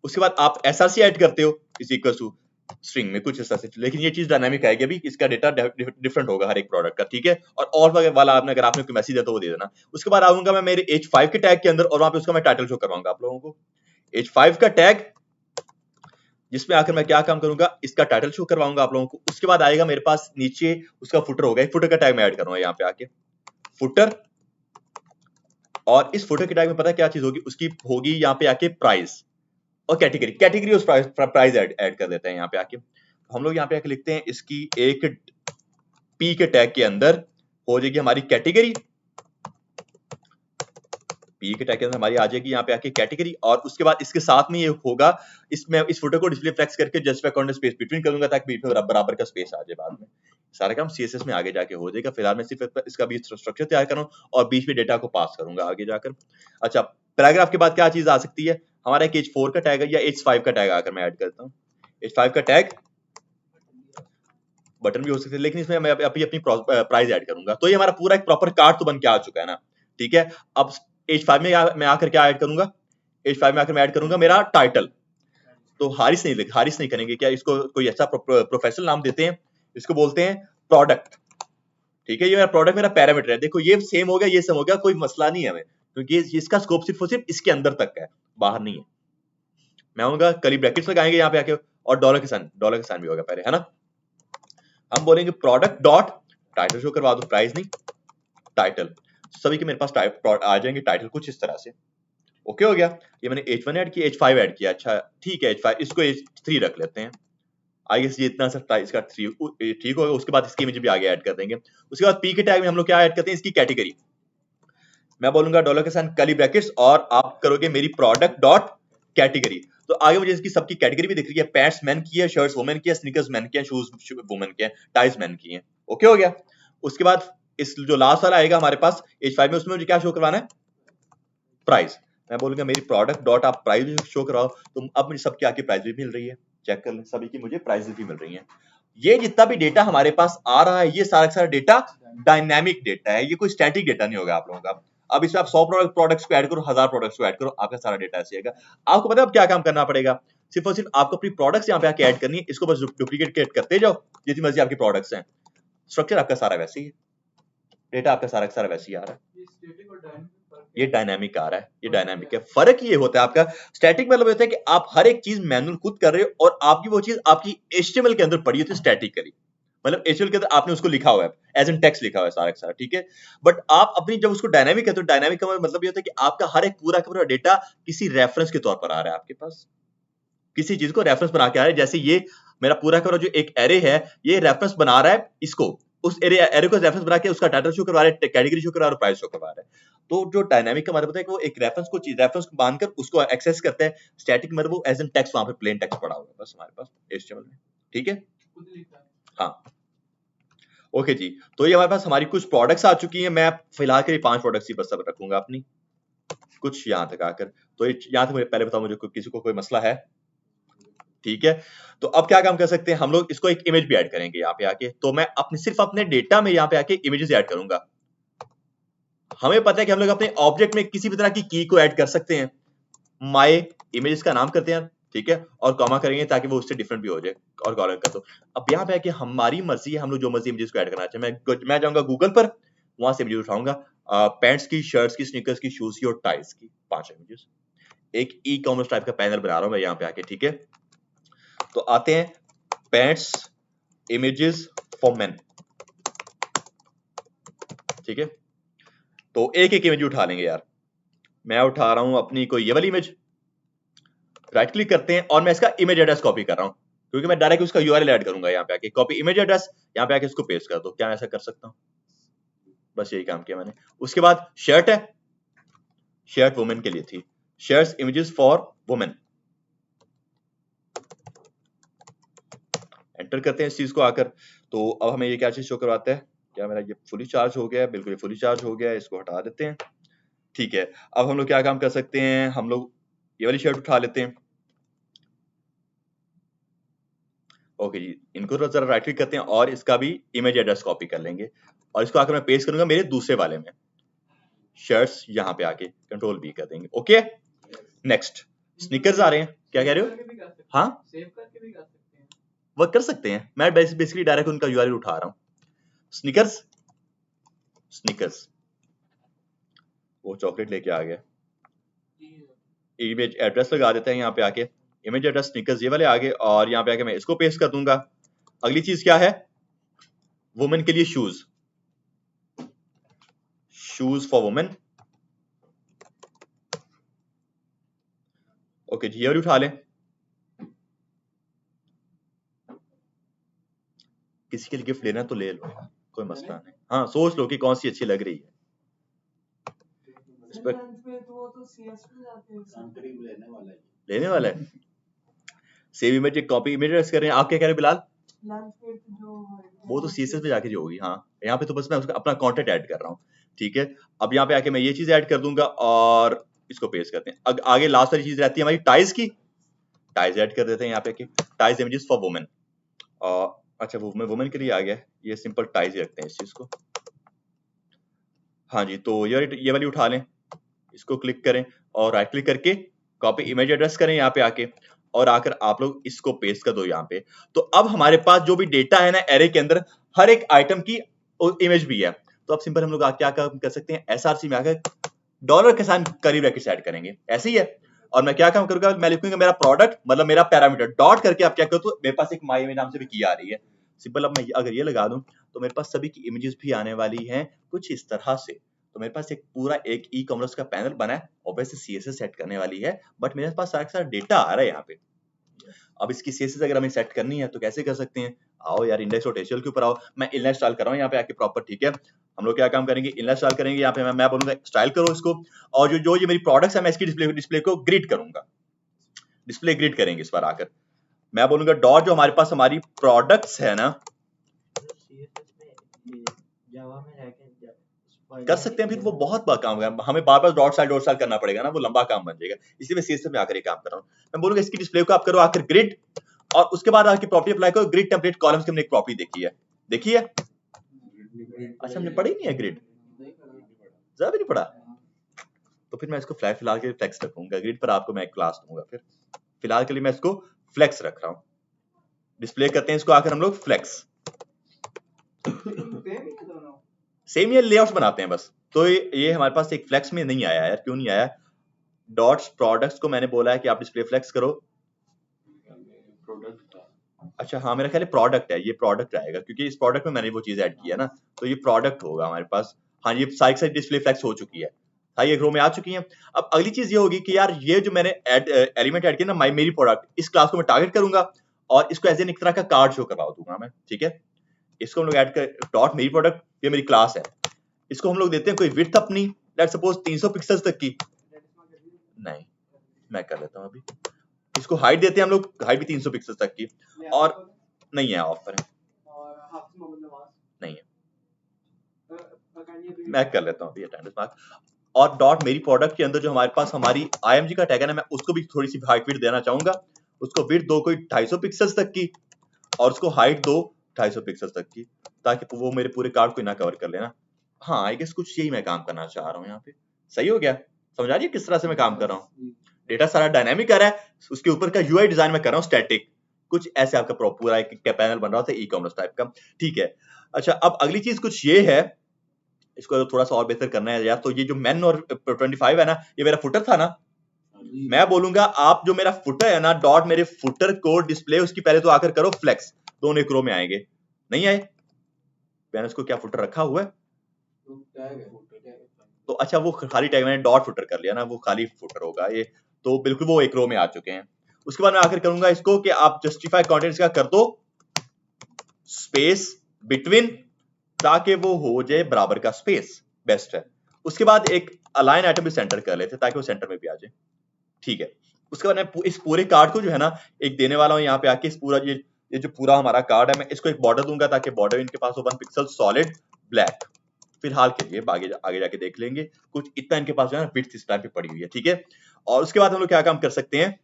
उसके बाद आप SRC ऐड करते हो इज इक्वल टू स्ट्रिंग में कुछ इस तरह से, लेकिन ये चीज डायनामिक आएगी, अभी इसका डेटा डिफरेंट होगा हर एक प्रोडक्ट का, ठीक है। और वाला आपने अगर आपने कोई मैसेज दिया तो वो दे देना। उसके बाद आऊंगा मैं मेरे H5 के टैग के अंदर, और वहां पे उसका मैं टाइटल शो करवाऊंगा आप लोगों को। H5 का टैग जिसमें आकर मैं क्या काम करूंगा, इसका टाइटल शो करवाऊंगा आप लोगों को। उसके बाद आएगा मेरे पास नीचे उसका फुटर होगा, एक फुटर का टैग मैं ऐड करूंगा यहाँ पे आके, फुटर। और इस फुटर के टैग में पता है क्या चीज होगी, उसकी होगी यहाँ पे आके प्राइस और कैटेगरी उस प्राइस ऐड कर देते हैं यहाँ पे आके। हम लोग यहाँ पे आके लिखते हैं इसकी एक पी के टैग के अंदर हो जाएगी हमारी कैटेगरी, पी के टैग के अंदर हमारी आ जाएगी यहाँ पे आके कैटेगरी। और उसके बाद इसके साथ में ये होगा, इसमें इस फोटो को डिस्प्ले फ्लेक्स करके जस्ट अकाउंट स्पेस बिटवीन करूंगा, ताकि बीच में बराबर का स्पेस आ जाए। बाद में सारा काम CSS में आगे जाके हो जाएगा। फिलहाल मैं सिर्फ इसका भी स्ट्रक्चर तैयार कर रहा हूँ और बीच में डेटा को पास करूंगा आगे जाकर। अच्छा, पैराग्राफ के बाद क्या चीज आ सकती है, हमारा एक H4 का टैग है या H5 का टैग आकर मैं ऐड करता हूँ। H5 का टैग बटन भी हो सकते हैं, लेकिन इसमें मैं अपनी प्राइस ऐड करूंगा। तो ये हमारा पूरा एक प्रॉपर कार्ड तो बन के आ चुका है ना, ठीक है। अब H5 में मैं आकर क्या ऐड करूंगा, H5 में आकर मैं ऐड करूंगा मेरा टाइटल। तो हारिस नहीं करेंगे क्या, इसको कोई ऐसा प्रोफेशनल नाम देते हैं, इसको बोलते हैं प्रोडक्ट, ठीक है। ये मेरा प्रोडक्ट मेरा पैरामीटर है, देखो ये सेम हो गया, ये सेम हो गया, कोई मसला नहीं है हमें, क्योंकि इसका स्कोप सिर्फ और सिर्फ इसके अंदर तक है, बाहर नहीं है। मैं आऊंगा कली ब्रैकेट्स लगाएंगे यहाँ पे आके, और डॉलर के साइन भी होगा पहले, है ना। हम बोलेंगे प्रोडक्ट डॉट टाइटल शो करवा दो, प्राइस नहीं टाइटल, सभी के मेरे पास आ जाएंगे टाइटल कुछ इस तरह से। ओके हो गया। ये मैंने H1 ऐड किया, H5 ऐड किया, अच्छा ठीक है, H5 इसको H3 रख लेते हैं। आई गेस ये इतना सा इसका 3 ठीक होगा। उसके बाद इसकी इमेज भी आगे ऐड कर देंगे। उसके बाद पी के टैग में हम लोग क्या ऐड करते हैं, इसकी कैटेगरी। मैं बोलूंगा डॉलर के साथ कर्ली ब्रैकेट्स और आप करोगे मेरी प्रोडक्ट डॉट कैटेगरी। तो आगे मुझे इसकी सबकी कैटेगरी भी दिख रही है, पैंट्स मैन की है, शर्ट्स वुमेन की है, स्नीकर्स मैन की है, शूज वुमेन के हैं, टाइज मैन की है। ओके हो गया। उसके बाद इस जो लास्ट वाला आएगा हमारे पास एज 5 में, उसमें मुझे क्या शो करवाना है, प्राइस। मैं बोलूंगा मेरी प्रोडक्ट डॉट आप प्राइस शो कराओ, तो अब मुझे सबकी आके प्राइस भी मिल रही है, चेक कर लें सभी की मुझे प्राइस भी मिल रही है। ये जितना भी डेटा हमारे पास आ रहा है ये सारा का सारा डेटा डायनामिक डेटा है, ये कोई स्टैटिक डेटा नहीं होगा आप लोगों का। अब इसमें आप 100 प्रोडक्ट्स को ऐड करो, 1000 प्रोडक्ट्स को ऐड करो, आपका सारा डेटा ऐसे आएगा। आपको पता है अब क्या काम करना पड़ेगा, सिर्फ और सिर्फ आपको अपनी प्रोडक्ट्स यहाँ पे आके ऐड करनी है, इसको बस डुप्लीकेट करते जाओ, जितनी मर्जी आपकी प्रोडक्ट्स हैं, स्ट्रक्चर आपका सारा वैसे ही है, डेटा आपका सारा का सारा वैसे ही आ रहा है। ये डायनामिक आ रहा है, ये डायनामिक है। फर्क ये होता है आपका, स्टैटिक मतलब होता है कि आप हर एक चीज मैनुअल खुद कर रहे हो और आपकी वो चीज आपकी HTML के अंदर पड़ी होती है स्टैटिकली, मतलब HTML के अंदर आपने उसको लिखा हुआ है, एज एन टेक्स्ट लिखा हुआ है सारा का सारा, ठीक है। बट आप अपनी जब उसको डायनामिक है, तो डायनामिक का मतलब ये होता है कि आपका हर एक पूरा का पूरा डेटा किसी रेफरेंस के तौर पर आ रहा है आपके पास, किसी चीज को रेफरेंस बना के आ रहा है। जैसे ये मेरा पूरा का पूरा जो एक एरे है, ये रेफरेंस बना रहा है इसको, उस एरे को रेफरेंस बना के उसका टाइटल शो करवा रहा है, कैटेगरी शो करवा रहा है, प्राइस शो करवा रहा है। तो जो डायनामिक का मतलब है कि वो एक रेफरेंस को बांधकर उसको एक्सेस करता है। स्टैटिक मतलब वो एज एन टेक्स्ट, वहां पे प्लेन टेक्स्ट पड़ा हुआ है बस हमारे पास HTML में, ठीक है। हाँ ओके जी, तो ये हमारे पास हमारी कुछ प्रोडक्ट्स आ चुकी हैं। मैं फिलहाल के लिए 5 प्रोडक्ट्स ही बस सब रखूंगा अपनी, कुछ यहाँ तक आकर। तो यहाँ तक मुझे पहले बताओ, मुझे किसी को कोई मसला है, ठीक है। तो अब क्या काम कर सकते हैं हम लोग, इसको एक इमेज भी ऐड करेंगे यहाँ पे आके। तो मैं अपने सिर्फ अपने डेटा में यहाँ पे आके इमेजेस ऐड करूंगा। हमें पता है कि हम लोग अपने ऑब्जेक्ट में किसी भी तरह की की को ऐड कर सकते हैं। माय इमेजेस का नाम करते हैं, ठीक है, और कॉमा करेंगे ताकि वो उससे डिफरेंट भी हो जाए, और कॉलर कर दो। अब यहाँ पे है कि हमारी मर्जी है, हम लोग जो मर्जी इमेजेस को ऐड करना चाहे। मैं जाऊंगा गूगल पर, वहां से इमेजेस उठाऊंगा, पैंट्स की, शर्ट्स की, स्नीकर्स की, शूज की और टाइज की 5 इमेजेस। एक ई कॉमर्स टाइप का पैनल बना रहा हूं मैं यहाँ पे आके, ठीक है। तो आते हैं पैंट्स इमेजेस फॉर मेन, ठीक है। तो एक एक इमेज उठा लेंगे यार। मैं उठा रहा हूं अपनी कोई ये वाली इमेज, राइट क्लिक करते हैं और मैं इसका इमेज एड्रेस कॉपी कर रहा हूं, क्योंकि मैं डायरेक्ट उसका यूआरएल ऐड करूंगा यहाँ पे आके। कॉपी इमेज एड्रेस, यहाँ पे आके इसको पेस्ट कर दो। क्या मैं ऐसा कर सकता हूँ? बस यही काम किया मैंने। उसके बाद शर्ट है, शर्ट वुमेन के लिए थी, shirts images for women, enter करते हैं इस चीज को आकर। तो अब हमें ये क्या चीज शो करवाता है, क्या मेरा ये फुली चार्ज हो गया है? बिल्कुल ये फुली चार्ज हो गया है, इसको हटा देते हैं, ठीक है। अब हम लोग क्या काम कर सकते हैं, हम लोग ये वाली शर्ट उठा लेते हैं। ओके जी, इनको जरा राइट क्लिक करते हैं और इसका भी इमेज एड्रेस कॉपी कर लेंगे और इसको आकर मैं पेस्ट करूंगा मेरे दूसरे वाले में। शर्ट्स यहाँ पे आके कंट्रोल V कर देंगे। ओके, नेक्स्ट स्नीकर्स आ रहे हैं, क्या कह रहे हो? हाँ सेव करके भी कर सकते हैं, वो कर सकते हैं। मैं बेसिकली डायरेक्ट उनका यूआरएल उठा रहा हूँ। स्नीकर्स, स्नीकर्स, वो चॉकलेट लेके आ गया। इमेज एड्रेस लगा देते हैं यहाँ पे आके, इमेज एड्रेस स्नीकर्स ये वाले आगे, और यहाँ पे आके मैं इसको पेस्ट कर दूंगा। अगली चीज क्या है, वुमेन के लिए shoes, shoes for women. Okay जी, ये वाली उठा लें। किसी के लिए गिफ्ट लेना तो ले लो, कोई मसला नहीं। हाँ सोच लो कि कौन सी अच्छी लग रही है। इस पर लेने वाला है। सेव इमेज एक कॉपी इमेज एड्रेस कर रहे हैं। आप क्या कह रहे हैं बिलाल? वो तो CSS पे जाके जो होगी। हाँ यहाँ पे तो बस मैं उसका अपना कंटेंट ऐड कर रहा हूँ, ठीक है। अब यहाँ पे आके मैं ये चीज ऐड कर दूंगा और इसको पेस्ट करते हैं। आगे लास्ट वाली चीज रहती है हमारी टाइज की, टाइज ऐड कर देते हैं यहाँ पे कि टाइज इमेजेस फॉर वुमेन। अच्छा वुमेन के लिए आ गया, ये सिंपल टाइज ही रखते हैं इस चीज को। हाँ जी, तो ये वाली उठा लें, इसको क्लिक करें और राइट क्लिक करके कॉपी इमेज एड्रेस करें यहाँ पे आके, और आकर आप लोग इसको पेस्ट कर दो यहाँ पे। तो अब हमारे पास जो भी डेटा है ना एरे के अंदर, हर एक आइटम की इमेज भी है। तो अब सिंपल हम लोग क्या काम कर सकते हैं, SRC में आकर डॉलर के साथ कर्ली ब्रैकेट्स ऐड करेंगे, ऐसे ही है। और मैं क्या काम करूंगा, मैं लिखूंगा मेरा प्रोडक्ट मतलब मेरा पैरामीटर डॉट करके, आप क्या करो तो मेरे पास एक माई इमेज नाम से भी की आ रही है सिंपल। अब मैं अगर ये लगा दूं तो मेरे पास सभी की इमेजेस भी आने वाली हैं कुछ इस तरह से। तो मेरे पास एक पूरा एक ई कॉमर्स का पैनल बना है, ऑब्वियसली CSS सेट करने वाली है, बट मेरे पास सारा का सारा डेटा आ रहा है यहाँ पे। अब इसकी CSS अगर हमें सेट करनी है तो कैसे कर सकते हैं, आओ यार इंडेक्स.html के ऊपर आओ। मैं इनलाइन स्टाइल कर रहा हूँ यहाँ पे आके प्रॉपर, ठीक है। हम लोग क्या काम करेंगे, इनलाइन स्टाइल करेंगे। यहाँ पे मैं बोलूंगा स्टाइल करो इसको, और जो ये मेरी प्रोडक्ट्स है मैं इसकी डिस्प्ले को ग्रिड करूंगा, डिस्प्ले ग्रिड करेंगे इस बार आकर। मैं बोलूंगा डॉट जो हमारे पास हमारी प्रोडक्ट्स है ना, कर सकते हैं, फिर वो बहुत बड़ा काम है, हमें बार बार डॉट स्टाइल करना पड़ेगा ना, वो लंबा काम बन जाएगा, इसलिए मैं सीएसएस में आकर ये काम कर रहा हूँ। मैं बोलूंगा इसकी डिस्प्ले को आप करो आकर ग्रिड, और उसके बाद आके प्रॉपर्टी अप्लाई करो, ग्रिड टेम्पलेट कॉलम्स की हमने एक प्रॉपर्टी देखी है, देखिए अच्छा हमने पढ़ी नहीं है ग्रिड, जरा भी नहीं पढ़ा, तो फिर मैं इसको फिलहाल के लिए फ्लेक्स रखूंगा, ग्रिड पर आपको मैं एक क्लास दूंगा, फिर फिलहाल के लिए मैं इसको फ्लेक्स रख रहा हूँ, डिस्प्ले करते हैं इसको आकर हम लोग फ्लेक्स, सेम ये लेआउट्स बनाते हैं बस। तो ये हमारे पास एक फ्लेक्स में नहीं आया यार, क्यों नहीं आया, डॉट्स प्रोडक्ट्स को मैंने बोला है कि आप डिस्प्ले फ्लेक्स करो, अच्छा हाँ मेरा ख्याल है प्रोडक्ट है, ये प्रोडक्ट आएगा क्योंकि इस प्रोडक्ट में मैंने वो चीज ऐड की है ना, तो ये प्रोडक्ट होगा हमारे पास। हाँ ये साइड साइड डिस्प्ले फ्लेक्स हो चुकी है, हाई एक रो में आ चुकी है। अब अगली चीज ये होगी कि यार ये जो मैंने एलिमेंट ऐड किया ना, माई मेरी प्रोडक्ट, इस क्लास को मैं टारगेट करूंगा और इसको एज एन एक तरह का कार्ड शो करवा दूंगा मैं, ठीक है। इसको हम लोग ऐड कर डॉट मेरी प्रोडक्ट, ये मेरी क्लास है, इसको हम लोग देते हैं कोई विड्थ अपनी, लेट्स सपोज 300 पिक्सल्स तक की, नहीं मैं कर लेता हूँ अभी, इसको हाइट देते हैं हम लोग, हाइट भी 300 पिक्सल तक की, और नहीं है ऑफर है, नहीं है, मैं कर लेता हूँ अभी अटेंडेंस मार्क। और डॉट मेरी प्रोडक्ट के अंदर जो हमारे पास हमारी IMG का टैग है ना, मैं उसको भी थोड़ी सी हाइट विड्थ देना चाहूंगा, उसको विड्थ दो कोई 250 पिक्सल्स तक की, और उसको हाइट दो 250 पिक्सल्स तक की, ताकि वो मेरे पूरे कार्ड को ना कवर कर लेना। हाँ आई गेस कुछ यही मैं काम करना चाह रहा हूँ यहाँ पे, सही हो गया, समझ आ रही है किस तरह से मैं काम कर रहा हूँ, डेटा सारा डायनामिक आ रहा है, उसके ऊपर का UI डिजाइन मैं कर रहा हूँ स्टैटिक, कुछ ऐसे आपका पूरा एक पैनल बन रहा था ई-कॉमर्स टाइप का, ठीक है। अच्छा अब अगली चीज कुछ ये है, इसको थोड़ा सा और बेहतर करना है यार, तो ये जो मेन और 25 है ना, ये मेरा फुटर था ना, मैं बोलूंगा आप जो मेरा फुटर है ना, डॉट मेरे फुटर को डिस्प्ले उसकी पहले तो आकर करो फ्लेक्स, दोनों एक रो में आएंगे, नहीं आए, मैंने उसको क्या फुटर रखा हुआ है, तो अच्छा वो खाली टैग मैंने डॉट फुटर कर लिया ना, वो खाली फुटर होगा ये, तो बिल्कुल वो एक रो में आ चुके हैं। उसके बाद मैं आखिर करूंगा इसको कि आप जस्टिफाई कंटेंट्स का कर दो स्पेस बिटवीन, ताकि वो हो जाए बराबर का स्पेस, बेस्ट है। उसके बाद एक अलाइन आइटम भी सेंटर कर लेते ताकि वो सेंटर में भी आ जाए, ठीक है। उसके बाद मैं इस पूरे कार्ड को जो है ना एक देने वाला हूं यहाँ पे आके, इस पूरा ये जो पूरा हमारा कार्ड है, मैं इसको एक बॉर्डर दूंगा ताकि बॉर्डर इनके पास हो 1 पिक्सल सॉलिड ब्लैक, फिलहाल के लिए आगे जाके देख लेंगे, कुछ इतना इनके पास जो है ना विड्थ इस टाइप पे पड़ी हुई है, ठीक है। और उसके बाद हम लोग क्या काम कर सकते हैं,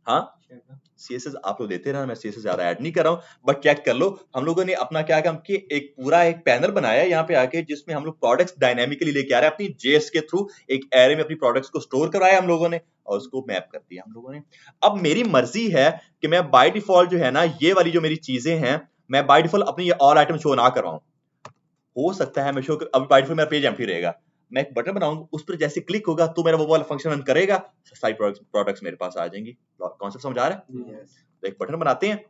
हाँ CSS आप लोग देते रहना, मैं CSS ज्यादा ऐड नहीं कर रहा हूँ, बट चेक कर लो हम लोगों ने अपना क्या काम किया, एक पूरा एक पैनल बनाया है यहाँ पे आके, जिसमें हम लोग प्रोडक्ट्स डायनामिकली लेके आ रहे हैं अपनी JS के थ्रू, एक एरे में अपनी प्रोडक्ट्स को स्टोर करवाया हम लोगों ने और उसको मैप कर दिया हम लोगों ने। अब मेरी मर्जी है कि मैं बाय डिफॉल्ट जो है ना, ये वाली जो मेरी चीजें हैं, मैं बाय डिफॉल्ट अपनी ये ऑल आइटम शो ना करवाऊं, हो सकता है मैं शो अभी बाय डिफॉल्ट मेरा पेज एम्प्टी रहेगा, मैं एक बटन बनाऊंगा, उस पर जैसे क्लिक होगा तो मेरा वो वाला फंक्शन रन करेगा, सारी प्रोडक्ट्स मेरे पास आ जाएंगी। कॉन्सेप्ट समझ आ रहा है? तो एक बटन बनाते हैं,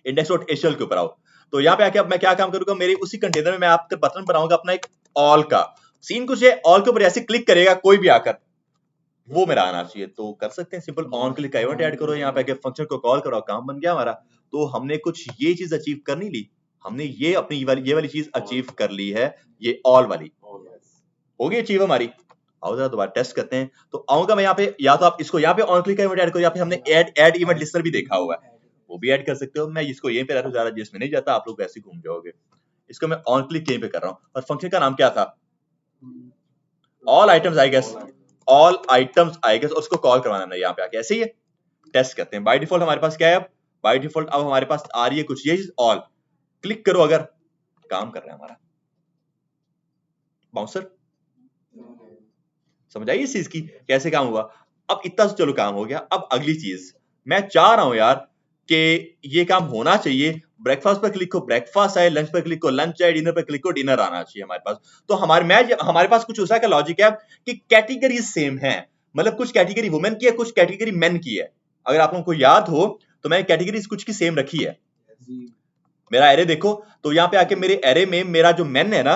index.html के ऊपर आओ, तो यहाँ पे आके अब मैं क्या काम करूंगा, मेरे उसी कंटेनर में मैं आपका बटन बनाऊंगा अपना एक ऑल का, सीन कुछ है, ऑल के ऊपर ऐसे क्लिक करेगा कोई भी आकर, वो मेरा आना चाहिए, तो कर सकते हैं simple on click event add करो, यहाँ पे आके फंक्शन को कॉल करो, काम बन गया हमारा। तो हमने कुछ ये चीज अचीव कर नहीं ली, हमने ये अपनी ये वाली चीज अचीव कर ली है, ये ऑल वाली हो गई अचीव हमारी। आओ जरा दोबारा टेस्ट करते हैं, तो आऊंगा मैं यहाँ पे, या तो आप इसको यहाँ पे ऑन क्लिक इवेंट ऐड करो, या फिर हमने ऐड इवेंट लिस्टर भी देखा हुआ है, वो भी ऐड कर सकते हो। मैं इसको यहीं पे रहता हूँ, ज्यादा जिसमें नहीं जाता, आप लोग वैसे घूम जाओगे। इसको मैं ऑन क्लिक यहीं पे कर रहा हूँ, और फंक्शन का नाम क्या था, all items I guess, all items I guess, उसको कॉल करवाना है यहाँ पे आके, ऐसे ही है। टेस्ट करते हैं, बाय डिफॉल्ट हमारे पास क्या है, अब बाय डिफॉल्ट अब हमारे पास आ रही है कुछ ये ऑल, क्लिक करो अगर, काम कर रहा है हमारा बाउंसर, समझ आई इस चीज की कैसे काम हुआ। अब इतना तो चलो काम हो गया, अब अगली चीज मैं चाह रहा हूं यार कि ये काम होना चाहिए, ब्रेकफास्ट पर क्लिक को ब्रेकफास्ट आए, लंच पर क्लिक को लंच आए, डिनर पर क्लिक को डिनर आना चाहिए हमारे पास। तो हमारे पास कुछ उसा का लॉजिक है कि कैटेगरी सेम है, मतलब कुछ कैटेगरी वुमेन की है, कुछ कैटेगरी मेन की है। अगर आप लोगों को याद हो तो मैंने कैटेगरीज कुछ की सेम रखी है। मेरा एरे देखो, तो यहाँ पे आके मेरे एरे में मेरा जो मेन है ना,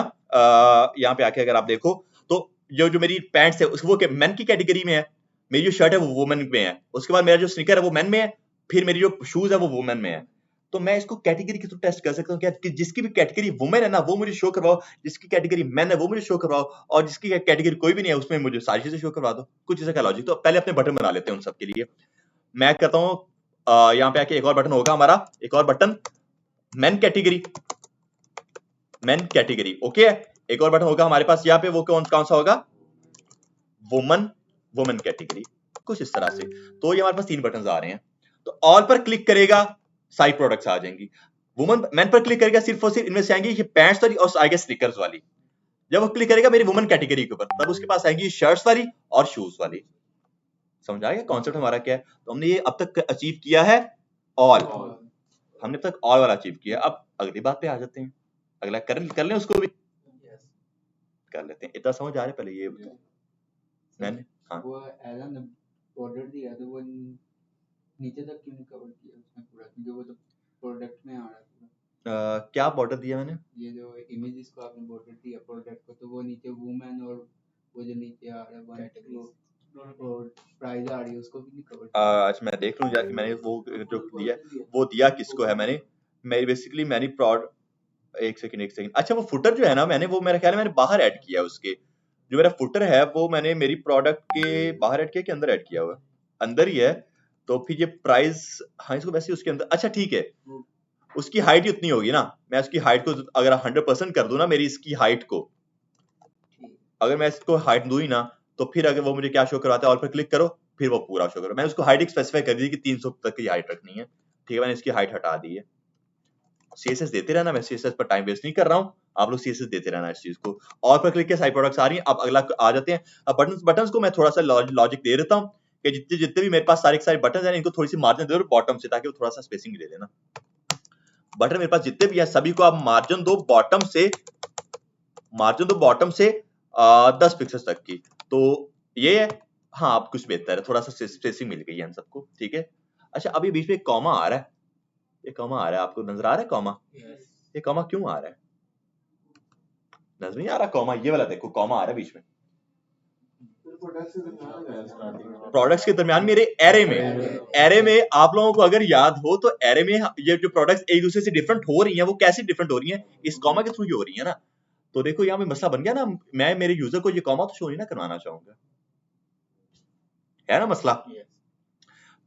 यहाँ पे आके अगर आप देखो तो जो मेरी पैंट्स है वो मेन की कैटेगरी में है, मेरी जो शर्ट है वो वुमेन में है, उसके बाद मेरा जो स्नीकर है वो मेन में है, फिर मेरी जो शूज है वो वुमेन में है। तो मैं इसको कैटेगरी के थ्रू टेस्ट कर सकता हूँ कि जिसकी भी कैटेगरी वुमेन है ना वो मुझे शो करवाओ, जिसकी कैटेगरी मैन है वो मुझे शो करवाओ, और जिसकी कैटेगरी कोई भी नहीं है उसमें मुझे सारी चीजें शो करवा दो। कुछ ऐसा का लॉजिक। तो पहले अपने बटन बना लेते हैं उन सब के लिए। मैं करता हूँ यहाँ पे आके एक और बटन होगा हमारा, एक और button man category, man category. Okay, एक और बटन होगा हमारे पास यहाँ पे, वो कौन कौन सा होगा, वुमन, वुमेन कैटेगरी, कुछ इस तरह से। तो ये हमारे पास 3 बटन आ रहे हैं। तो ऑल पर क्लिक करेगा, सारी प्रोडक्ट्स आ जाएंगी। वुमन मैन पर क्लिक करेगा, सिर्फ और सिर्फ इनमें से आएंगी ये पैंट्स वाली और आएगा स्नीकर्स वाली। जब वो क्लिक करेगा मेरी वुमन कैटेगरी के ऊपर, तब उसके पास आएंगी शर्ट्स वाली और शूज वाली। समझ आ गया कॉन्सेप्ट हमारा क्या है? तो हमने ये अब तक अचीव किया है ऑल, हमने अब तक ऑल वाला अचीव किया। अब अगली बात पे आ जाते हैं, अगला कर लें उसको भी कर लेते हैं। इतना समझ आ रहा है? पहले ये मैंने वो एलन बॉर्डर दिया तो वो नीचे तक क्यों नहीं कवर किया उसने पूरा, क्योंकि वो तो प्रोडक्ट में आ रहा था। क्या बॉर्डर दिया मैंने? ये जो इमेजेस को आपने बॉर्डर दिया प्रोडक्ट को, तो वो नीचे वुमेन और वो जो नीचे आ रहा है वन कैटेगरी और प्राइस आ रही है उसको भी नहीं कवर किया। अच्छा मैं देख लूं जाके मैंने वो जो दिया वो दिया किसको है मैंने। मैं बेसिकली मैंने प्रोड एक सेकंड। अच्छा वो फुटर जो है ना मैंने, वो मेरा ख्याल है मैंने बाहर ऐड किया उसके। जो मेरा फुटर है वो मैंने मेरी प्रोडक्ट के बाहर ऐड किया कि अंदर ऐड किया हुआ? अंदर ही है। तो फिर ये प्राइस, हाँ इसको वैसे उसके अंदर, अच्छा ठीक है। उसकी हाइट ही उतनी होगी ना, मैं उसकी हाइट को अगर 100% कर दूं ना मेरी इसकी हाइट को, अगर मैं इसको हाइट दूं ही ना, तो फिर अगर वो मुझे क्या शो करवाता है, ऑल पर क्लिक करो फिर वो पूरा शो करो। मैंने उसको हाइट स्पेसिफाई कर दी कि 300 तक की हाइट रखनी है। ठीक है, मैंने इसकी हाइट हटा दी है। सीएसएस देते रहना, मैं सीएसएस पर टाइम वेस्ट नहीं कर रहा हूँ, आप लोग सीएसएस देते रहना इस चीज को। और पर क्लिक के सारी प्रोडक्ट्स आ रही हैं। अब अगला आ जाते हैं। अब बटन्स को मैं थोड़ा सा लॉजिक दे देता हूँ कि जितने जितने भी मेरे पास सारे के सारे बटन हैं इनको थोड़ी सी मार्जिन दे दो बॉटम से, ताकि वो थोड़ा सा स्पेसिंग दे देना। बटन मेरे पास जितने भी हैं सभी को आप मार्जिन दो बॉटम से, मार्जिन दो बॉटम से 10 पिक्सल तक की। तो ये है, हाँ अब कुछ बेहतर है, थोड़ा सा स्पेसिंग मिल गई है इन सबको। ठीक है। अच्छा अभी बीच में एक कॉमा आ रहा है, ये कॉमा आ रहा है, आपको नजर आ रहा है कॉमा? ये कॉमा क्यों आ रहा है? नजर नहीं आ रहा कॉमा? ये वाला देखो कॉमा आ रहा है बीच में। प्रोडक्ट्स के दरमियान मेरे एरे में आप लोगों को अगर याद हो तो एरे में ये जो प्रोडक्ट्स एक दूसरे से डिफरेंट हो रही हैं वो कैसे डिफरेंट हो रही हैं? इस कॉमा के थ्रू ही हो रही है ना। तो देखो यहाँ पे मसला बन गया ना, मैं मेरे यूजर को ये कॉमा तो शो नहीं ना करवाना चाहूंगा, है ना मसला।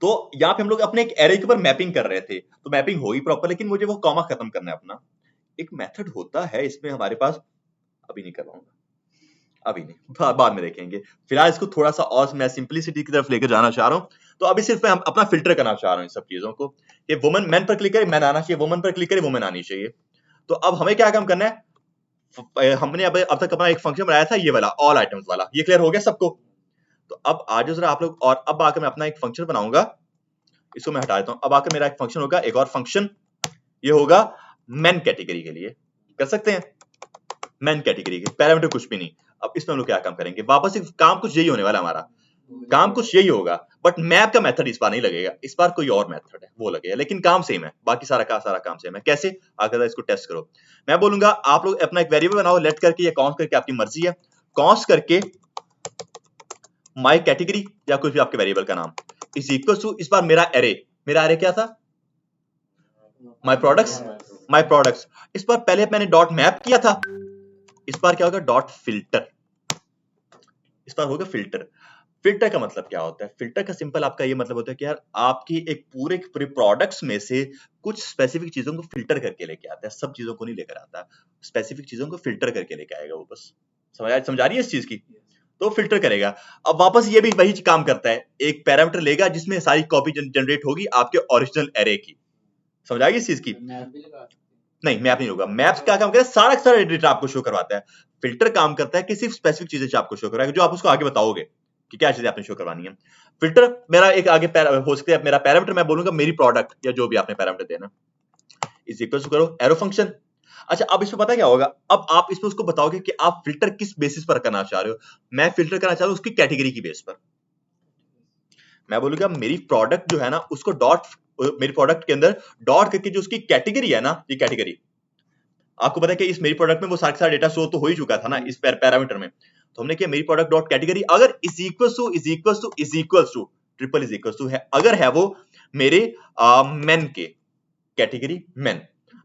तो यहाँ पे हम लोग अपने एक एरे के ऊपर मैपिंग कर रहे थे, तो मैपिंग हो गई प्रॉपर, लेकिन मुझे वो कॉमा खत्म करना है अपना। एक मेथड होता है इसमें हमारे पास, अभी नहीं करवाऊंगा, अभी नहीं, बाद में देखेंगे। फिलहाल इसको थोड़ा सा और मैं सिंपलिसिटी की तरफ लेकर जाना चाह रहा हूँ। तो अभी सिर्फ मैं अपना फिल्टर करना चाह रहा हूँ इन सब चीजों को। ये वुमन मैन पर क्लिक करे मैन आना चाहिए, वुमन पर क्लिक करे वुमन आनी चाहिए। तो अब हमें क्या काम करना है, हमने अब तक अपना एक फंक्शन बनाया था ये वाला ऑल आइटम्स वाला, ये क्लियर हो गया सबको? तो अब आ जाओ जरा आप लोग, और अब आकर मैं अपना एक फंक्शन बनाऊंगा, इसको मैं हटा देता हूं। अब आकर मेरा एक फंक्शन होगा, एक और फंक्शन, ये होगा मैन कैटेगरी के लिए। कर सकते हैं मैन कैटेगरी के पैरामीटर कुछ भी नहीं। अब इसमें हम लोग क्या काम करेंगे, वापस एक काम कुछ यही होने वाला हमारा, काम कुछ यही होगा, बट मैप का मेथड इस बार नहीं लगेगा, इस बार कोई और मेथड है वो लगेगा, लेकिन काम सेम है, बाकी सारा का सारा काम सेम है। कैसे? अगर इसको टेस्ट करो, मैं बोलूंगा आप लोग अपना एक वेरिएबल बनाओ, लेट करके या कॉन्स्ट करके, आपकी मर्जी है, कॉन्स्ट करके माई कैटेगरी या कुछ भी आपके वेरिएबल का नाम इज इक्वल टू, इस बार मेरा एरे क्या था, माई प्रोडक्ट्स। इस बार पहले मैंने डॉट मैप किया था, इस बार क्या होगा डॉट फिल्टर, इस बार होगा फिल्टर। फिल्टर का मतलब क्या होता है? फिल्टर का सिंपल आपका ये मतलब होता है कि यार आपकी एक पूरे प्रोडक्ट्स में से कुछ स्पेसिफिक चीजों को फिल्टर करके लेके आता है, सब चीजों को नहीं लेकर आता, स्पेसिफिक चीजों को फिल्टर करके लेके आएगा वो बस। समझा रही है इस चीज की? तो फिल्टर करेगा। अब वापस ये भी वही काम करता है, एक पैरामीटर लेगा जिसमें सारी कॉपी जनरेट होगी आपके ओरिजिनल एरे की। समझ आ गई इस चीज की? नहीं मैप नहीं होगा, मैप क्या काम करता है, सारा सारा डेटा आपको शो करवाता है। फिल्टर काम करता है कि सिर्फ स्पेसिफिक चीजें आपको शो करवाएगा, जो आप उसको आगे बताओगे कि क्या चीजें आपने शो करवानी है। फिल्टर मेरा एक आगे हो सकता है, मेरा पैरामीटर मैं बोलूंगा मेरी प्रोडक्ट या जो भी आपने पैरामीटर देना, इज इक्वल टू करो एरो फंक्शन। अच्छा अब इसमें पता क्या होगा, अब आप इसमें उसको बताओगे कि आप फिल्टर किस बेसिस पर करना चाह रहे हो। मैं फिल्टर करना चाह रहा हूं उसकी कैटेगरी की बेस पर। मैं बोलूंगा मेरी प्रोडक्ट जो है ना उसको डॉट, मेरी प्रोडक्ट के अंदर डॉट करके जो उसकी कैटेगरी है ना, ये कैटेगरी आपको पता है कि इस मेरी प्रोडक्ट में वो सारा डेटा शो तो हो ही चुका था ना इस पैरामीटर में। तो हमने किया मेरी प्रोडक्ट डॉट कैटेगरी अगर is equal to triple is equal to है, अगर है वो मेरे मेन के, कैटेगरी मेन।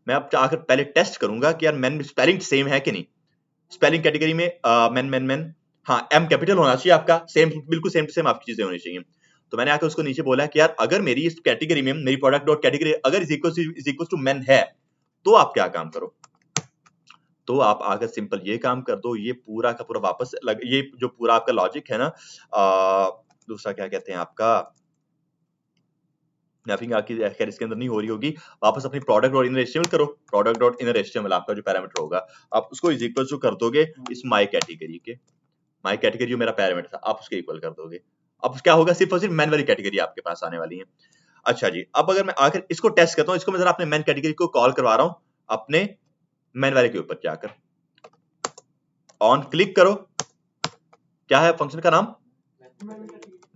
मैं अब आकर पहले टेस्ट करूंगा कि यार मेन में स्पेलिंग सेम है कि नहीं। स्पेलिंग कैटेगरी में मेन मेन मेन, हाँ एम कैपिटल होना चाहिए आपका, सेम बिल्कुल सेम टू सेम आपकी चीजें होनी चाहिए। तो मैंने आकर उसको नीचे बोला कि यार अगर मेरी इस कैटेगरी में मेरी प्रोडक्ट डॉट कैटेगरी अगर इज इक्वल टू मेन है तो आप क्या काम करो, तो आप आकर सिंपल ये काम कर दो, ये पूरा का पूरा वापस ये जो पूरा आपका लॉजिक है ना, दूसरा क्या कहते हैं आपका मैपिंग आपकी खैर इसके अंदर नहीं हो रही होगी, वापस अपनी प्रोडक्ट डॉट इनर एचटीएमएल करो, प्रोडक्ट डॉट इनर एचटीएमएल आपका जो पैरामीटर होगा आप उसको इज इक्वल टू कर दोगे इस माई कैटेगरी के, माई कैटेगरी जो मेरा पैरामीटर था आप उसके इक्वल कर दोगे। अब क्या होगा, सिर्फ और सिर्फ मैन वाली कैटेगरी आपके पास आने वाली है। अच्छा जी, अब अगर मैं आकर इसको टेस्ट करता हूँ, इसको मैं जरा अपने मैन कैटेगरी को कॉल करवा रहा हूँ अपने मैन वाले के ऊपर जाकर, ऑन क्लिक करो, क्या है फंक्शन का नाम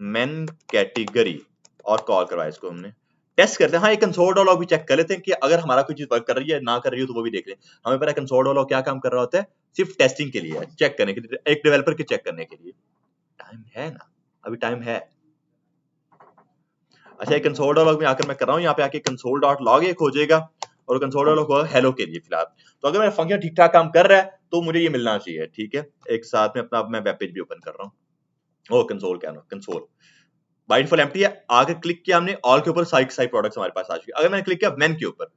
मैन कैटेगरी, और कॉल करवाया इसको हमने। टेस्ट करते हैं, हाँ एक कंसोल लॉग भी चेक कर लेते हैं कि अगर हमारा कोई चीज वर्क कर रही है ना कर रही हो तो वो भी देख लें। हमें पता है कंसोल लॉग क्या काम कर रहा होता है, सिर्फ टेस्टिंग के लिए है, चेक करने के लिए, एक डेवलपर के चेक करने के लिए। टाइम है ना, अभी टाइम है। अच्छा एक कंसोल लॉग में आकर मैं कर रहा हूँ, यहाँ पे आके कंसोल डॉट लॉग एक हो जाएगा और कंसोल लॉग होगा हेलो के लिए फिलहाल। तो अगर मेरा फंक्शन ठीक ठाक काम कर रहा है तो मुझे ये मिलना चाहिए, ठीक है। एक साथ में अपना मैं वेब पेज भी ओपन कर रहा हूँ, ओ कंसोल क्या ना कंसोल बाय डिफॉल्ट एम्प्टी है। आगे क्लिक किया हमने ऑल के ऊपर, सारी प्रोडक्ट्स हमारे पास आ चुकी है। अगर मैंने क्लिक किया मेन के ऊपर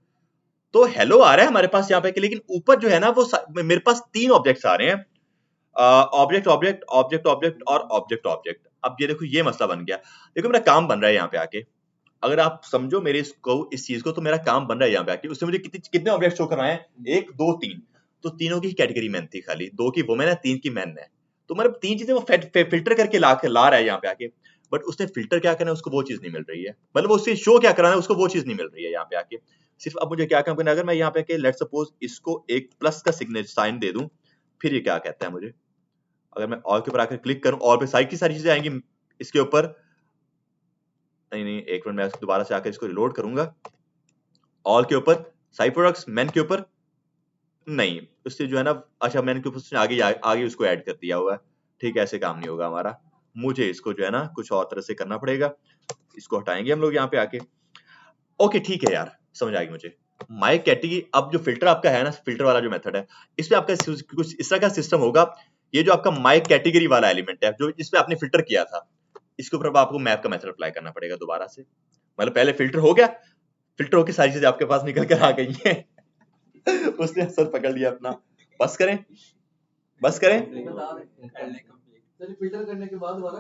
तो हेलो आ रहा है हमारे पास यहाँ पे, लेकिन ऊपर जो है ना वो मेरे पास 3 ऑब्जेक्ट्स आ रहे हैं, ऑब्जेक्ट ऑब्जेक्ट ऑब्जेक्ट ऑब्जेक्ट और ऑब्जेक्ट ऑब्जेक्ट। अब ये देखो ये मसला बन गया, देखो मेरा काम बन रहा है यहाँ पे आके, अगर आप समझो मेरे इस चीज को, तो मेरा काम बन रहा है यहाँ पे आके। उससे मुझे कितने ऑब्जेक्ट शो करवाए हैं, 1 2 3, तो तीनों की कैटेगरी मैन थी खाली, 2 की वुमेन है 3 की मैन है। तो मतलब 3 चीजें वो फिल्टर करके ला रहा है यहाँ पे आके, बट उसने फिल्टर क्या करना है उसको वो चीज नहीं मिल रही है, मतलब उससे शो क्या कराना है उसको वो चीज नहीं मिल रही है यहाँ पे आके। सिर्फ अब मुझे क्या काम करना है, अगर मैं यहाँ पे आके लेट सपोज इसको एक प्लस का सिग्नेचर साइन दे दूं, फिर ये क्या कहता है मुझे, अगर मैं ऑल के ऊपर आकर क्लिक करूं, ऑल पे सारी की सारी चीजें आएंगी इसके ऊपर, नहीं एक मिनट मैं दोबारा से आकर इसको रिलोड करूंगा, ऑल के ऊपर साइड प्रोडक्ट्स, मैन के ऊपर नहीं, उससे जो है ना, अच्छा मैन के ऊपर उसने आगे उसको ऐड कर दिया हुआ है, ठीक है ऐसे काम नहीं होगा हमारा, मुझे इसको जो है ना कुछ और तरह से करना पड़ेगा। इसको हटाएंगे हम लोग यहाँ पे आके, ओके ठीक है यार समझ आएगी मुझे। माई कैटेगरी, अब जो फिल्टर आपका है ना, फिल्टर वाला जो मेथड है, इसमें आपका कुछ इस तरह का सिस्टम होगा, ये जो आपका माई कैटेगरी वाला एलिमेंट है जो जिसपे आपने फिल्टर किया था, इसके ऊपर आपको मैप का मेथड अप्लाई करना पड़ेगा दोबारा से। मतलब पहले फिल्टर हो गया, फिल्टर होकर सारी चीजें आपके पास निकल कर आ गई हैं उसने असर पकड़ लिया अपना, बस करें बस करें, फिल्टर करने के बाद दोबारा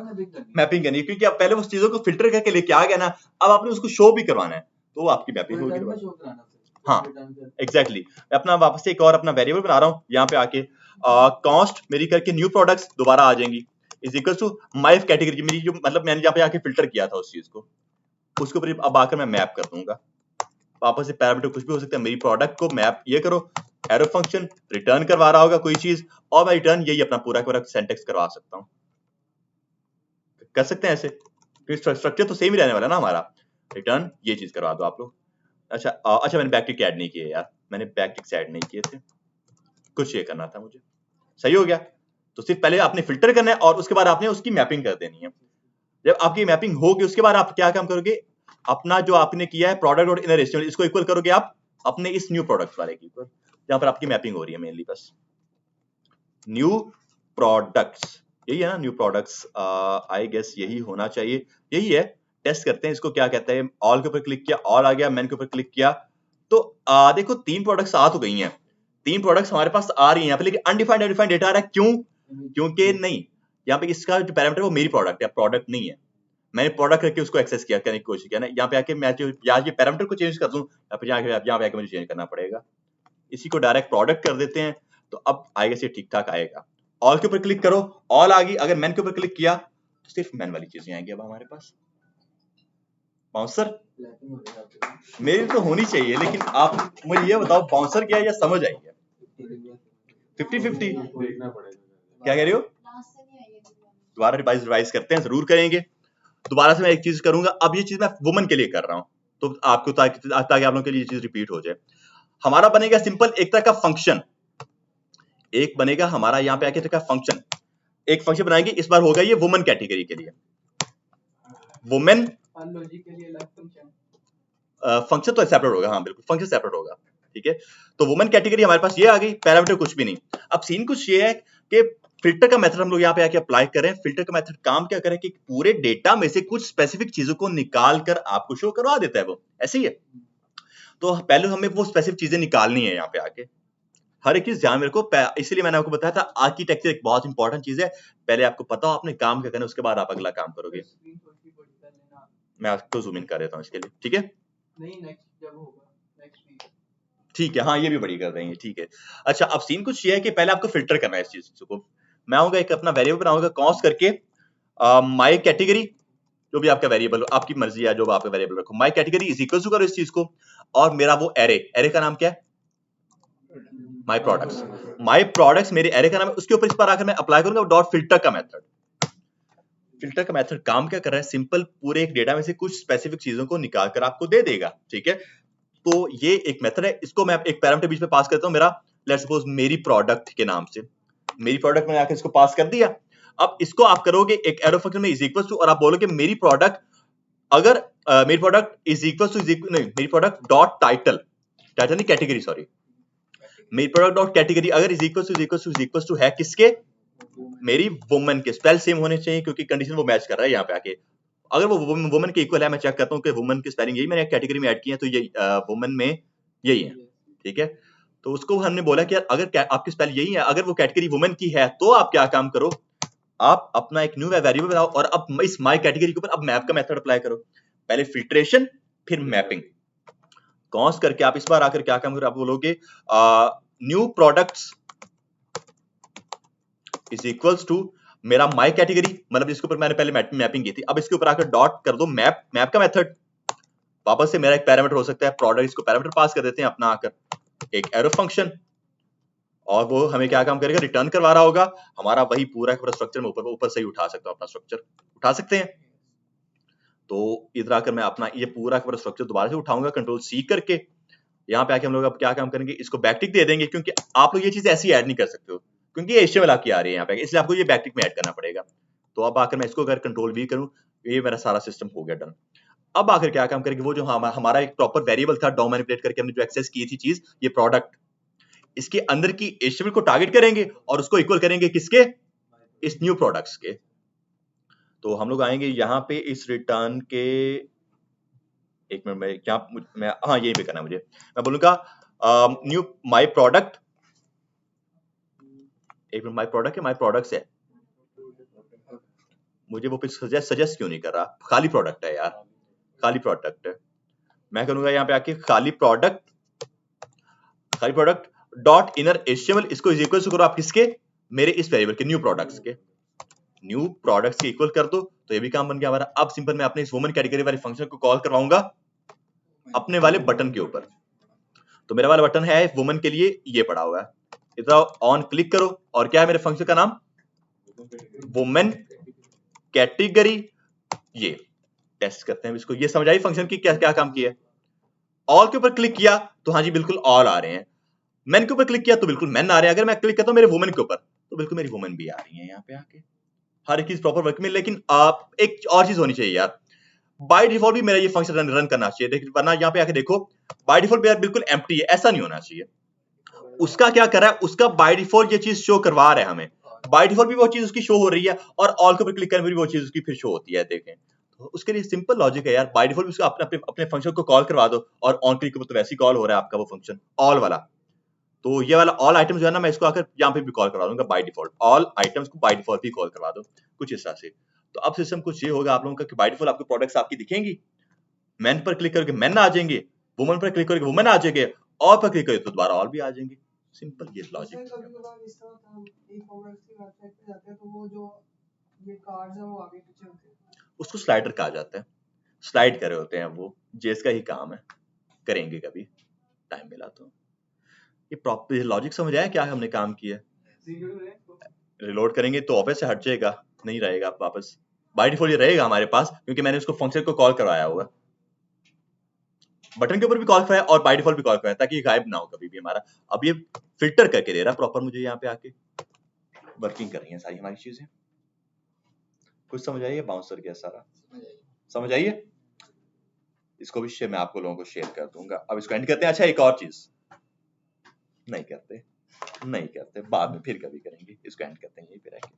मैपिंग करनी है, क्योंकि आप पहले उस चीजों को फिल्टर करके लेके आ गया ना, अब आपने उसको शो भी करवाना है, तो वो आपकी मैपिंग होगी। हाँ एग्जैक्टली, मैं अपना वापस से एक और अपना वेरिएबल बना रहा हूँ यहाँ पे आके, कॉस्ट मेरी करके न्यू प्रोडक्ट्स दोबारा आ जाएंगी is equal to my category, मेरी जो मतलब मैंने यहाँ पे आके फिल्टर किया था उस चीज को, उसके ऊपर अब आकर मैं मैप कर दूंगा। वापस से पैरामीटर कुछ भी हो सकता है, मेरी प्रोडक्ट को मैप ये करो, एरो फंक्शन रिटर्न करवा रहा होगा कोई चीज, और मैं रिटर्न यही अपना पूरा पूरा सिंटैक्स करवा सकता हूँ, कर सकते हैं ऐसे, क्योंकि स्ट्रक्चर तो सेम ही रहने वाला है ना हमारा, रिटर्न ये चीज करवा दो आप लोग। अच्छा अच्छा मैंने बैकटिक ऐड नहीं किए यार, मैंने बैकटिक्स ऐड नहीं किए थे, कुछ ये करना था मुझे, सही हो गया। तो सिर्फ पहले आपने फिल्टर करना है और उसके बाद आपने उसकी मैपिंग कर देनी है। जब आपकी मैपिंग होगी उसके बाद आप क्या काम करोगे, अपना जो आपने किया है प्रोडक्ट और इनर एस्टिमेट, इसको इक्वल करोगे आप अपने इस न्यू प्रोडक्ट वाले के ऊपर, जहां पर आपकी मैपिंग हो रही है मेनली, बस न्यू प्रोडक्ट्स यही है ना, न्यू प्रोडक्ट्स आई गेस यही होना चाहिए, यही है। टेस्ट करते हैं इसको क्या कहता है, ऑल के ऊपर क्लिक किया, ऑल आ गया, मैन के ऊपर क्लिक किया, तो देखो 3 प्रोडक्ट्स आ तो गई हैं, 3 प्रोडक्ट्स हमारे पास आ रही हैं यहाँ पे, लेकिन अनडिफाइंड अनडिफाइंड डेटा आ रहा है, क्यों, क्योंकि नहीं यहाँ पे इसका जो पैरामीटर वो मेरी प्रोडक्ट है, प्रोडक्ट नहीं है, मैंने प्रोडक्ट करके उसको एक्सेस किया करने की कोशिश किया ना, यहाँ पे आके मैं जो ये पैरामीटर को चेंज कर दूं, या फिर यहाँ पे आके मुझे चेंज करना पड़ेगा, इसी को डायरेक्ट प्रोडक्ट कर देते हैं, तो अब आएगा से ठीक ठाक आएगा। ऑल के ऊपर क्लिक करो, ऑल आ गई, अगर मैन के ऊपर क्लिक किया तो सिर्फ मैन वाली चीजें आएंगी अब हमारे पास। बाउंसर मेरी तो होनी चाहिए, लेकिन आप मुझे ये बताओ बाउंसर क्या है या समझ आई है, 50-50 क्या कह रहे हो, दोबारा रिवाइज करते हैं, जरूर करेंगे दोबारा से। मैं एक चीज करूंगा, अब ये चीज मैं वुमन के लिए कर रहा हूं, तो आपको ताकि आप लोगों के लिए ये चीज रिपीट हो जाए। हमारा बनेगा सिंपल एक तरह का फंक्शन, एक बनेगा हमारा यहाँ पे आके तरह का फंक्शन, एक फंक्शन बनाएंगे, इस बार होगा ये वुमन कैटेगरी के लिए, वुमेन फंक्शन तो सेपरेट होगा, हाँ बिल्कुल फंक्शन सेपरेट होगा, ठीक है। तो वुमन कैटेगरी हमारे पास ये आ गई, पैरामीटर कुछ भी नहीं। अब सीन कुछ ये है कि फिल्टर का मेथड हम लोग यहाँ पे आके अप्लाई करें। फिल्टर का मेथड काम क्या करे कि पूरे डेटा में से कुछ स्पेसिफिक चीजों को निकाल कर आपको शो करवा देता है, वो ऐसे ही है। तो पहले हमें वो स्पेसिफिक चीजें निकालनी है यहाँ पे आके, हर एक चीज ध्यान में रखो। इसीलिए मैंने आपको बताया था आर्किटेक्चर एक बहुत इंपॉर्टेंट चीज है। पहले आपको पता हो आपने काम क्या करना है, उसके बाद आप अगला काम करोगे। मैं आपको जूम इन कर देता हूँ इसके लिए, ठीक है। नहीं नेक्स्ट जब होगा नेक्स्ट वीक, ठीक है, हाँ ये भी बड़ी कर देंगे, ठीक है। अच्छा अब सीन कुछ ये है कि पहले आपको फिल्टर करना है इस चीज को। मैं आऊंगा एक अपना वेरिएबल बनाऊंगा कॉस करके, माई कैटेगरी, जो भी आपका वेरिएबल हो, आपकी मर्जी है जो आपका वेरिएबल रखो, my category is equal to करो इस चीज को, और मेरा वो एरे का नाम क्या है, माई प्रोडक्ट्स। माई प्रोडक्ट्स मेरे एरे का नाम है, उसके ऊपर इस पर आकर मैं अप्लाई करूंगा डॉट फिल्टर का मेथड। फिल्टर का मेथड काम क्या कर रहा है, सिंपल पूरे एक डेटा में से कुछ स्पेसिफिक चीजों को निकाल कर आपको दे देगा, ठीक है। तो ये एक मेथड है, इसको मैं एक पैरामीटर बीच में पास करता हूं, मेरा लेट्स सपोज मेरी प्रोडक्ट के नाम से, मेरी प्रोडक्ट मैंने आकर इसको पास कर दिया। अब इसको आप करोगे एक एरो फंक्शन में इज इक्वल टू, और आप बोलोगे मेरी प्रोडक्ट अगर मेरी प्रोडक्ट इज इक्वल टू नहीं, मेरी प्रोडक्ट डॉट टाइटल, टाइटल नहीं कैटेगरी सॉरी, मेरी प्रोडक्ट डॉट कैटेगरी अगर इज इक्वल टू है किसके, मेरी वुमन के। स्पेल सेम होने चाहिए क्योंकि कंडीशन वो मैच कर रहा है यहाँ पे आके। अगर वो वुमन के इक्वल है, मैं चेक करता हूँ कि वुमन की स्पेलिंग यही मैंने कैटेगरी में ऐड की है, तो यही वुमन में यही है, ठीक है। तो उसको हमने बोला कि यार अगर आपकी स्पेल यही है, अगर वो कैटेगरी वुमन की है, तो आप क्या काम करो, आप अपना एक न्यू वेरिएबल बनाओ और अब इस माई कैटेगरी के ऊपर अब मैप का मेथड अप्लाई करो। पहले फिल्ट्रेशन फिर मैपिंग, कॉस करके आप इस बार आकर क्या काम करो, आप बोलोगे new products is equals to मेरा माई कैटेगरी, मतलब जिसके ऊपर मैंने पहले मैपिंग की थी, अब इसके ऊपर आकर डॉट कर दो मैप का मेथड। वापस से मेरा एक पैरामीटर हो सकता है प्रोडक्ट, इसको पैरामीटर पास कर देते हैं अपना आकर एक एरो फंक्शन, और वो हमें क्या काम करेगा, रिटर्न करवा रहा होगा हमारा वही पूरा स्ट्रक्चर में ऊपर से ही उठा सकता हूं, अपना स्ट्रक्चर उठा सकते हैं। तो इधर आकर मैं अपना ये पूरा स्ट्रक्चर दोबारा से उठाऊंगा कंट्रोल सी करके। यहाँ पे आके हम लोग अब क्या काम करेंगे, इसको बैकटिक दे देंगे, क्योंकि आप लोग ये चीज ऐसी ऐड नहीं कर सकते हो क्योंकि ये HTML आपकी आ रही है यहाँ पे, इसलिए आपको ये बैकटिक में ऐड करना पड़ेगा। तो अब आकर मैं इसको अगर कंट्रोल वी करूँ, ये मेरा सारा सिस्टम हो गया डन। अब आकर क्या काम करेंगे, वो जो हमारा एक प्रॉपर वेरिएबल था डॉ मैनिपुलेट करके हमने जो एक्सेस की थी चीज, ये प्रोडक्ट, इसके अंदर की HTML को टारगेट करेंगे और उसको इक्वल करेंगे किसके, इस न्यू प्रोडक्ट्स के। तो हम लोग आएंगे यहाँ पे इस रिटर्न के, एक मिनट में क्या मैं हाँ यही पे करना है मुझे, मैं बोलूंगा न्यू माई प्रोडक्ट, एक मिनट माई प्रोडक्ट है माई प्रोडक्ट्स है, मुझे वो सजेस्ट क्यों नहीं कर रहा, खाली प्रोडक्ट है यार, खाली प्रोडक्ट है। मैं करूंगा यहाँ पे आके खाली प्रोडक्ट डॉट इनर HTML, इसको इज इक्वल करो आप किसके, मेरे इस वेरिएबल के न्यू प्रोडक्ट्स के, न्यू प्रोडक्ट्स के इक्वल कर दो। तो ये भी काम बन गया हमारा। अब सिंपल मैं अपने इस वुमन कैटेगरी वाले फंक्शन को कॉल करवाऊंगा अपने वाले बटन के ऊपर। तो मेरा वाला बटन है वुमन के लिए ये पड़ा हुआ है, इधर ऑन क्लिक करो और क्या है मेरे फंक्शन का नाम, वुमन कैटेगरी। ये टेस्ट करते हैं इसको, ये समझ आई फंक्शन की क्या क्या काम किया है। ऑल के ऊपर क्लिक किया तो हाँ जी बिल्कुल ऑल आ रहे हैं, मैन के ऊपर क्लिक किया तो बिल्कुल मैन आ रहे हैं, अगर मैं क्लिक करता हूं मेरे वुमन के ऊपर तो बिल्कुल मेरी वुमन भी आ रही है यहाँ पे आके, हर एक चीज प्रॉपर वर्क में। लेकिन एक और चीज होनी चाहिए यार, बाय डिफॉल्ट भी मेरा ये फंक्शन रन करना चाहिए, वरना यहाँ पे आके देखो बाय डिफॉल्ट यार बिल्कुल एम्प्टी है, ऐसा नहीं होना चाहिए। उसका क्या कर रहा है, उसका बाय डिफॉल्ट ये चीज शो करवा रहा है हमें, बाय डिफॉल्ट भी वो चीज उसकी शो हो रही है और ऑल के ऊपर क्लिक करने पर भी वो चीज उसकी फिर शो होती है, देखें। तो उसके लिए सिंपल लॉजिक है यार, बाय डिफॉल्ट उसको अपने फंक्शन को कॉल करवा दो, और ऑन क्लिक के ऊपर तो वैसे ही कॉल हो रहा है आपका वो फंक्शन ऑल वाला। तो ये वाला ऑल आइटम्स जो है ना, मैं इसको आकर यहाँ पे भी कॉल करवा दूंगा बाय डिफॉल्ट, ऑल आइटम्स को बाय डिफॉल्ट भी कॉल करवा दो कुछ इस तरह से। तो अब सिस्टम कुछ ये होगा आप लोगों का कि बाय डिफॉल्ट आपके प्रोडक्ट्स आपकी दिखेंगी, मैन पर क्लिक करके मैन आ जाएंगे, वुमन पर क्लिक करके वुमन आ जाएंगे, और पर क्लिक करके तो दोबारा ऑल भी आ जाएंगे। सिंपल ये लॉजिक। कभी-कभार इस तरह होता है, हम ई-कॉमर्स की वेबसाइट पे जाते हैं तो वो जो ये कार्ड्स हैं वो आगे पीछे होते हैं, उसको स्लाइडर कहा जाता है, स्लाइड करे होते हैं वो, जेस का ही काम है, करेंगे कभी टाइम मिला तो। ये प्रॉपर लॉजिक समझ आया क्या हमने काम किया। रिलोड करेंगे तो ऑफिस से हट जाएगा, नहीं रहेगा वापस, बाय डिफॉल्ट ये रहेगा हमारे पास क्योंकि मैंने उसको फंक्शन को कॉल करवाया होगा, बटन के ऊपर भी कॉल कराया और बाय डिफॉल्ट भी कॉल कराया, ताकि ये गायब ना हो कभी भी हमारा। अब ये फिल्टर करके दे रहा प्रॉपर मुझे, यहाँ पे आके वर्किंग कर रही है सारी हमारी चीजें। कुछ समझ आई है, बाउंसर गया सारा समझ आई है। इसको भी मैं आपको लोगों को शेयर कर दूंगा। अब इसको एंड करते हैं। अच्छा एक और चीज नहीं करते, बाद में फिर कभी करेंगे, इसको एंड करते हैं यहीं पे रह के।